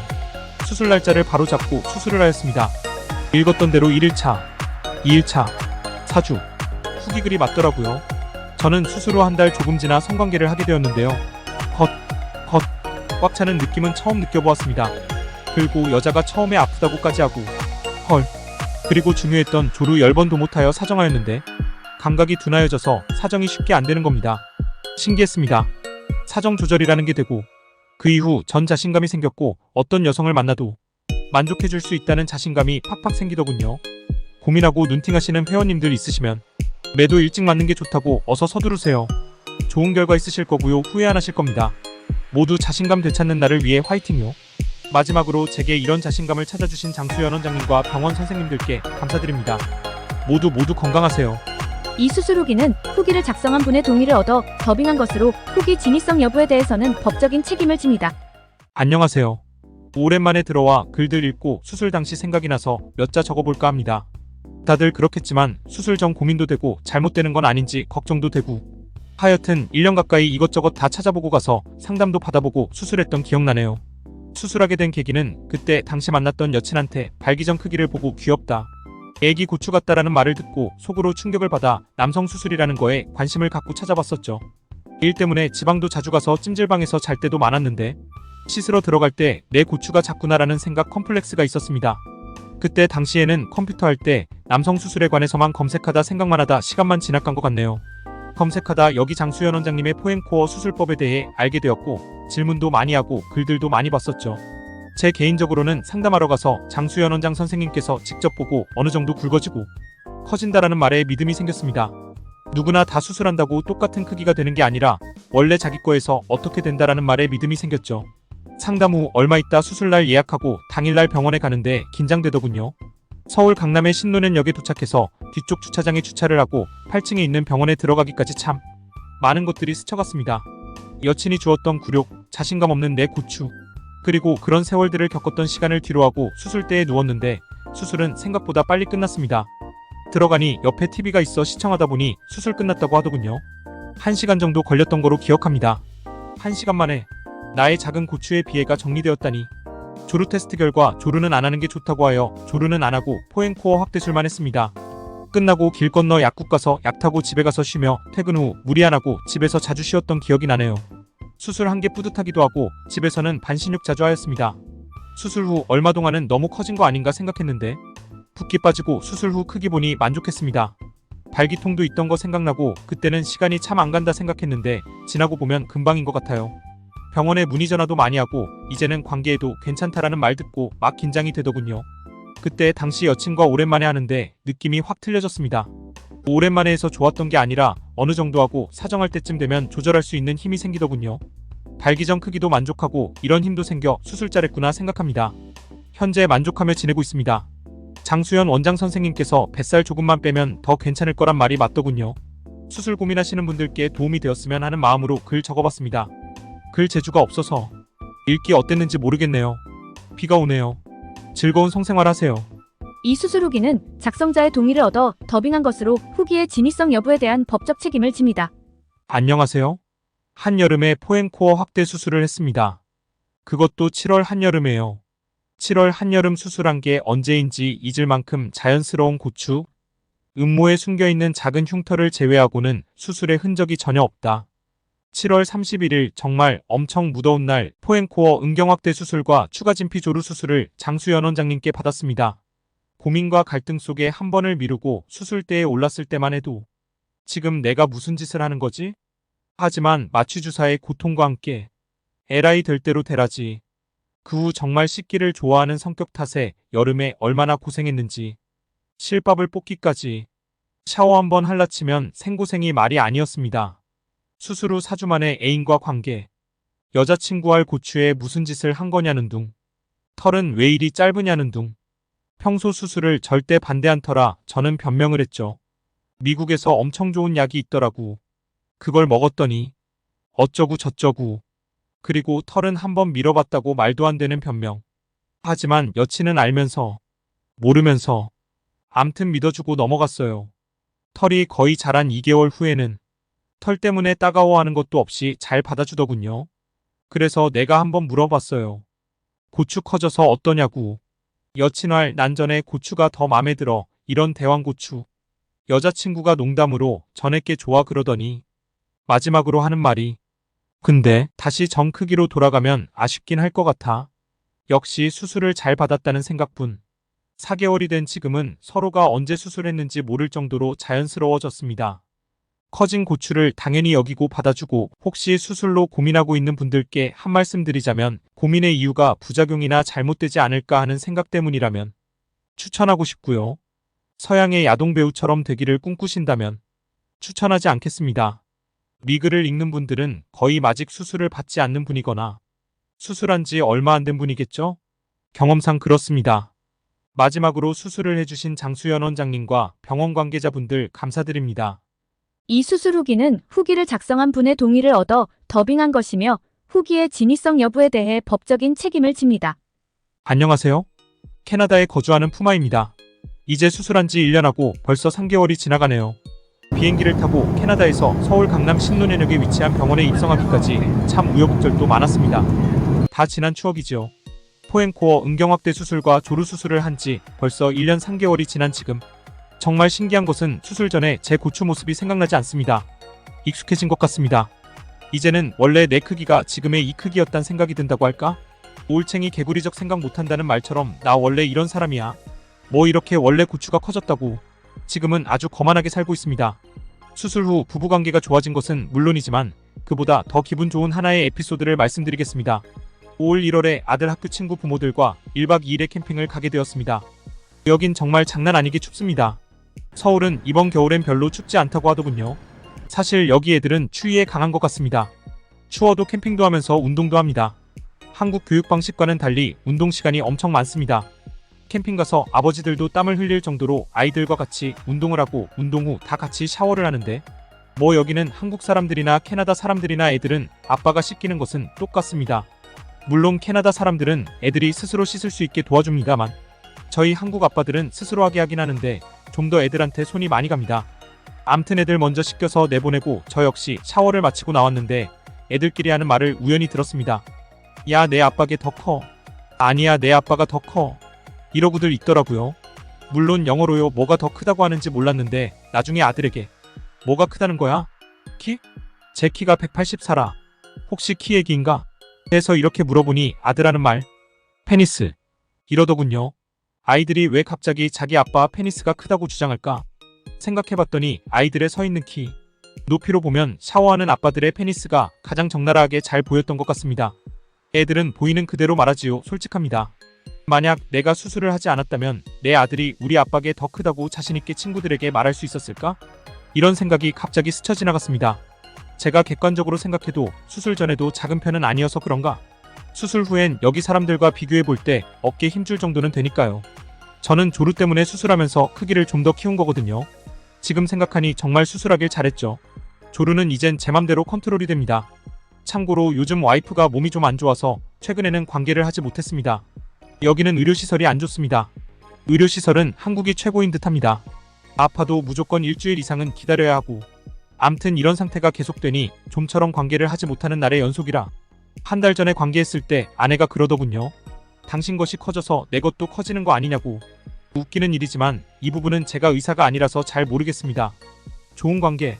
수술 날짜를 바로 잡고 수술을 하였습니다. 읽었던 대로 1일차, 2일차, 4주 후기글이 맞더라고요. 저는 수술 후 한 달 조금 지나 성관계를 하게 되었는데요. 꽉 차는 느낌은 처음 느껴보았습니다. 그리고 여자가 처음에 아프다고까지 하고 헐. 그리고 중요했던 조루 10번도 못하여 사정하였는데 감각이 둔하여져서 사정이 쉽게 안 되는 겁니다. 신기했습니다. 사정 조절이라는 게 되고 그 이후 전 자신감이 생겼고 어떤 여성을 만나도 만족해줄 수 있다는 자신감이 팍팍 생기더군요. 고민하고 눈팅하시는 회원님들 있으시면 매도 일찍 맞는 게 좋다고 어서 서두르세요. 좋은 결과 있으실 거고요. 후회 안 하실 겁니다. 모두 자신감 되찾는 날을 위해 화이팅요. 마지막으로 제게 이런 자신감을 찾아주신 장수연 원장님과 병원 선생님들께 감사드립니다. 모두 건강하세요. 이 수술 후기는 후기를 작성한 분의 동의를 얻어 더빙한 것으로 후기 진위성 여부에 대해서는 법적인 책임을 집니다. 안녕하세요. 오랜만에 들어와 글들 읽고 수술 당시 생각이 나서 몇 자 적어볼까 합니다. 다들 그렇겠지만 수술 전 고민도 되고 잘못되는 건 아닌지 걱정도 되고 하여튼 1년 가까이 이것저것 다 찾아보고 가서 상담도 받아보고 수술했던 기억나네요. 수술하게 된 계기는 그때 당시 만났던 여친한테 발기정 크기를 보고 귀엽다, 애기 고추 같다라는 말을 듣고 속으로 충격을 받아 남성 수술이라는 거에 관심을 갖고 찾아봤었죠. 일 때문에 지방도 자주 가서 찜질방에서 잘 때도 많았는데 씻으러 들어갈 때 내 고추가 작구나라는 생각 컴플렉스가 있었습니다. 그때 당시에는 컴퓨터 할 때 남성 수술에 관해서만 검색하다 생각만 하다 시간만 지나간 것 같네요. 검색하다 여기 장수연 원장님의 포행코어 수술법에 대해 알게 되었고 질문도 많이 하고 글들도 많이 봤었죠. 제 개인적으로는 상담하러 가서 장수연 원장 선생님께서 직접 보고 어느 정도 굵어지고 커진다라는 말에 믿음이 생겼습니다. 누구나 다 수술한다고 똑같은 크기가 되는 게 아니라 원래 자기 거에서 어떻게 된다라는 말에 믿음이 생겼죠. 상담 후 얼마 있다 수술날 예약하고 당일날 병원에 가는데 긴장되더군요. 서울 강남의 신논현역에 도착해서 뒤쪽 주차장에 주차를 하고 8층에 있는 병원에 들어가기까지 참 많은 것들이 스쳐갔습니다. 여친이 주었던 굴욕, 자신감 없는 내 고추, 그리고 그런 세월들을 겪었던 시간을 뒤로하고 수술대에 누웠는데 수술은 생각보다 빨리 끝났습니다. 들어가니 옆에 TV가 있어 시청하다 보니 수술 끝났다고 하더군요. 1시간 정도 걸렸던 거로 기억합니다. 1시간 만에 나의 작은 고추의 비애가 정리되었다니. 조루 테스트 결과 조루는 안 하는 게 좋다고 하여 조루는 안 하고 포행코어 확대술만 했습니다. 끝나고 길 건너 약국 가서 약 타고 집에 가서 쉬며 퇴근 후 무리 안 하고 집에서 자주 쉬었던 기억이 나네요. 수술한 게 뿌듯하기도 하고 집에서는 반신욕 자주 하였습니다. 수술 후 얼마 동안은 너무 커진 거 아닌가 생각했는데 붓기 빠지고 수술 후 크기 보니 만족했습니다. 발기통도 있던 거 생각나고 그때는 시간이 참 안 간다 생각했는데 지나고 보면 금방인 것 같아요. 병원에 문의 전화도 많이 하고 이제는 관계에도 괜찮다라는 말 듣고 막 긴장이 되더군요. 그때 당시 여친과 오랜만에 하는데 느낌이 확 틀려졌습니다. 오랜만에 해서 좋았던 게 아니라 어느 정도 하고 사정할 때쯤 되면 조절할 수 있는 힘이 생기더군요. 발기전 크기도 만족하고 이런 힘도 생겨 수술 잘했구나 생각합니다. 현재 만족하며 지내고 있습니다. 장수연 원장 선생님께서 뱃살 조금만 빼면 더 괜찮을 거란 말이 맞더군요. 수술 고민하시는 분들께 도움이 되었으면 하는 마음으로 글 적어봤습니다. 글 재주가 없어서 읽기 어땠는지 모르겠네요. 비가 오네요. 즐거운 성생활 하세요. 이 수술 후기는 작성자의 동의를 얻어 더빙한 것으로 후기의 진위성 여부에 대한 법적 책임을 집니다. 안녕하세요. 한여름에 포앤코어 확대 수술을 했습니다. 그것도 7월 한여름에요. 7월 한여름 수술한 게 언제인지 잊을 만큼 자연스러운 고추, 음모에 숨겨있는 작은 흉터를 제외하고는 수술의 흔적이 전혀 없다. 7월 31일 정말 엄청 무더운 날 포앤코어 음경확대 수술과 추가 진피 조루 수술을 장수연 원장님께 받았습니다. 고민과 갈등 속에 한 번을 미루고 수술대에 올랐을 때만 해도 지금 내가 무슨 짓을 하는 거지? 하지만 마취주사의 고통과 함께 에라이 될 대로 되라지. 그 후 정말 씻기를 좋아하는 성격 탓에 여름에 얼마나 고생했는지 실밥을 볶기까지 샤워 한번 할라치면 생고생이 말이 아니었습니다. 수술 후 4주 만에 애인과 관계, 여자친구 할 고추에 무슨 짓을 한 거냐는 둥, 털은 왜 이리 짧으냐는 둥, 평소 수술을 절대 반대한 터라 저는 변명을 했죠. 미국에서 엄청 좋은 약이 있더라고. 그걸 먹었더니 어쩌고 저쩌고. 그리고 털은 한번 밀어봤다고 말도 안 되는 변명. 하지만 여친은 알면서 모르면서 암튼 믿어주고 넘어갔어요. 털이 거의 자란 2개월 후에는 털 때문에 따가워하는 것도 없이 잘 받아주더군요. 그래서 내가 한번 물어봤어요. 고추 커져서 어떠냐고. 여친할 난전에 고추가 더 맘에 들어 이런 대왕고추. 여자친구가 농담으로 전에께 좋아 그러더니 마지막으로 하는 말이 근데 다시 정 크기로 돌아가면 아쉽긴 할 것 같아. 역시 수술을 잘 받았다는 생각뿐. 4개월이 된 지금은 서로가 언제 수술했는지 모를 정도로 자연스러워졌습니다. 커진 고추를 당연히 여기고 받아주고 혹시 수술로 고민하고 있는 분들께 한 말씀 드리자면 고민의 이유가 부작용이나 잘못되지 않을까 하는 생각 때문이라면 추천하고 싶고요. 서양의 야동 배우처럼 되기를 꿈꾸신다면 추천하지 않겠습니다. 미글을 읽는 분들은 거의 아직 수술을 받지 않는 분이거나 수술한 지 얼마 안 된 분이겠죠? 경험상 그렇습니다. 마지막으로 수술을 해주신 장수연 원장님과 병원 관계자분들 감사드립니다. 이 수술 후기는 후기를 작성한 분의 동의를 얻어 더빙한 것이며 후기의 진위성 여부에 대해 법적인 책임을 집니다. 안녕하세요. 캐나다에 거주하는 푸마입니다. 이제 수술한 지 1년하고 벌써 3개월이 지나가네요. 비행기를 타고 캐나다에서 서울 강남 신논현역에 위치한 병원에 입성하기까지 참 우여곡절도 많았습니다. 다 지난 추억이지요. 포앤코어 음경확대 수술과 조루 수술을 한 지 벌써 1년 3개월이 지난 지금 정말 신기한 것은 수술 전에 제 고추 모습이 생각나지 않습니다. 익숙해진 것 같습니다. 이제는 원래 내 크기가 지금의 이 크기였단 생각이 든다고 할까? 올챙이 개구리적 생각 못한다는 말처럼 나 원래 이런 사람이야. 뭐 이렇게 원래 고추가 커졌다고. 지금은 아주 거만하게 살고 있습니다. 수술 후 부부관계가 좋아진 것은 물론이지만 그보다 더 기분 좋은 하나의 에피소드를 말씀드리겠습니다. 5월 1월에 아들 학교 친구 부모들과 1박 2일의 캠핑을 가게 되었습니다. 여긴 정말 장난 아니게 춥습니다. 서울은 이번 겨울엔 별로 춥지 않다고 하더군요. 사실 여기 애들은 추위에 강한 것 같습니다. 추워도 캠핑도 하면서 운동도 합니다. 한국 교육 방식과는 달리 운동 시간이 엄청 많습니다. 캠핑 가서 아버지들도 땀을 흘릴 정도로 아이들과 같이 운동을 하고 운동 후 다 같이 샤워를 하는데 뭐 여기는 한국 사람들이나 캐나다 사람들이나 애들은 아빠가 씻기는 것은 똑같습니다. 물론 캐나다 사람들은 애들이 스스로 씻을 수 있게 도와줍니다만 저희 한국 아빠들은 스스로 하게 하긴 하는데 좀 더 애들한테 손이 많이 갑니다. 암튼 애들 먼저 씻겨서 내보내고 저 역시 샤워를 마치고 나왔는데 애들끼리 하는 말을 우연히 들었습니다. 야, 내 아빠게 더 커. 아니야, 내 아빠가 더 커. 이러고들 있더라고요. 물론 영어로요 뭐가 더 크다고 하는지 몰랐는데 나중에 아들에게 뭐가 크다는 거야? 키? 제 키가 184라. 혹시 키 얘기인가? 해서 이렇게 물어보니 아들하는 말 페니스 이러더군요. 아이들이 왜 갑자기 자기 아빠 페니스가 크다고 주장할까? 생각해봤더니 아이들의 서 있는 키 높이로 보면 샤워하는 아빠들의 페니스가 가장 적나라하게 잘 보였던 것 같습니다. 애들은 보이는 그대로 말하지요. 솔직합니다. 만약 내가 수술을 하지 않았다면 내 아들이 우리 아빠게 더 크다고 자신있게 친구들에게 말할 수 있었을까? 이런 생각이 갑자기 스쳐 지나갔습니다. 제가 객관적으로 생각해도 수술 전에도 작은 편은 아니어서 그런가? 수술 후엔 여기 사람들과 비교해 볼 때 어깨 힘줄 정도는 되니까요. 저는 조루 때문에 수술하면서 크기를 좀 더 키운 거거든요. 지금 생각하니 정말 수술하길 잘했죠. 조루는 이젠 제 맘대로 컨트롤이 됩니다. 참고로 요즘 와이프가 몸이 좀 안 좋아서 최근에는 관계를 하지 못했습니다. 여기는 의료시설이 안 좋습니다. 의료시설은 한국이 최고인 듯합니다. 아파도 무조건 일주일 이상은 기다려야 하고, 암튼 이런 상태가 계속되니 좀처럼 관계를 하지 못하는 날의 연속이라 한 달 전에 관계했을 때 아내가 그러더군요. 당신 것이 커져서 내 것도 커지는 거 아니냐고. 웃기는 일이지만 이 부분은 제가 의사가 아니라서 잘 모르겠습니다. 좋은 관계,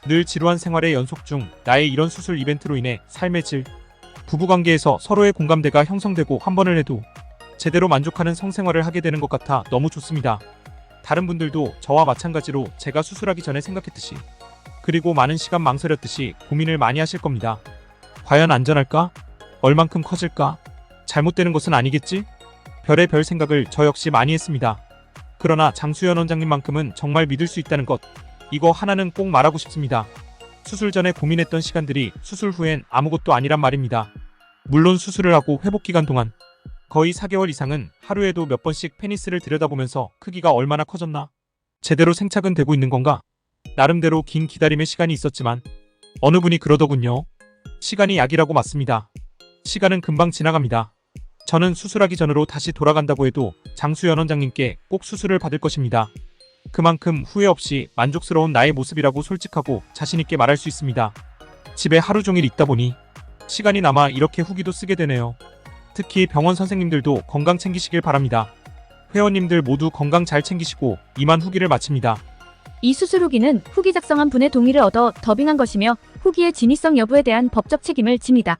늘 지루한 생활의 연속 중 나의 이런 수술 이벤트로 인해 삶의 질, 부부관계에서 서로의 공감대가 형성되고 한 번을 해도 제대로 만족하는 성생활을 하게 되는 것 같아 너무 좋습니다. 다른 분들도 저와 마찬가지로 제가 수술하기 전에 생각했듯이, 그리고 많은 시간 망설였듯이 고민을 많이 하실 겁니다. 과연 안전할까? 얼만큼 커질까? 잘못되는 것은 아니겠지? 별의 별 생각을 저 역시 많이 했습니다. 그러나 장수연 원장님만큼은 정말 믿을 수 있다는 것, 이거 하나는 꼭 말하고 싶습니다. 수술 전에 고민했던 시간들이 수술 후엔 아무것도 아니란 말입니다. 물론 수술을 하고 회복기간 동안 거의 4개월 이상은 하루에도 몇 번씩 페니스를 들여다보면서 크기가 얼마나 커졌나? 제대로 생착은 되고 있는 건가? 나름대로 긴 기다림의 시간이 있었지만 어느 분이 그러더군요. 시간이 약이라고. 맞습니다. 시간은 금방 지나갑니다. 저는 수술하기 전으로 다시 돌아간다고 해도 장수연 원장님께 꼭 수술을 받을 것입니다. 그만큼 후회 없이 만족스러운 나의 모습이라고 솔직하고 자신있게 말할 수 있습니다. 집에 하루 종일 있다 보니 시간이 남아 이렇게 후기도 쓰게 되네요. 특히 병원 선생님들도 건강 챙기시길 바랍니다. 회원님들 모두 건강 잘 챙기시고 이만 후기를 마칩니다. 이 수술 후기는 후기 작성한 분의 동의를 얻어 더빙한 것이며 후기의 진위성 여부에 대한 법적 책임을 집니다.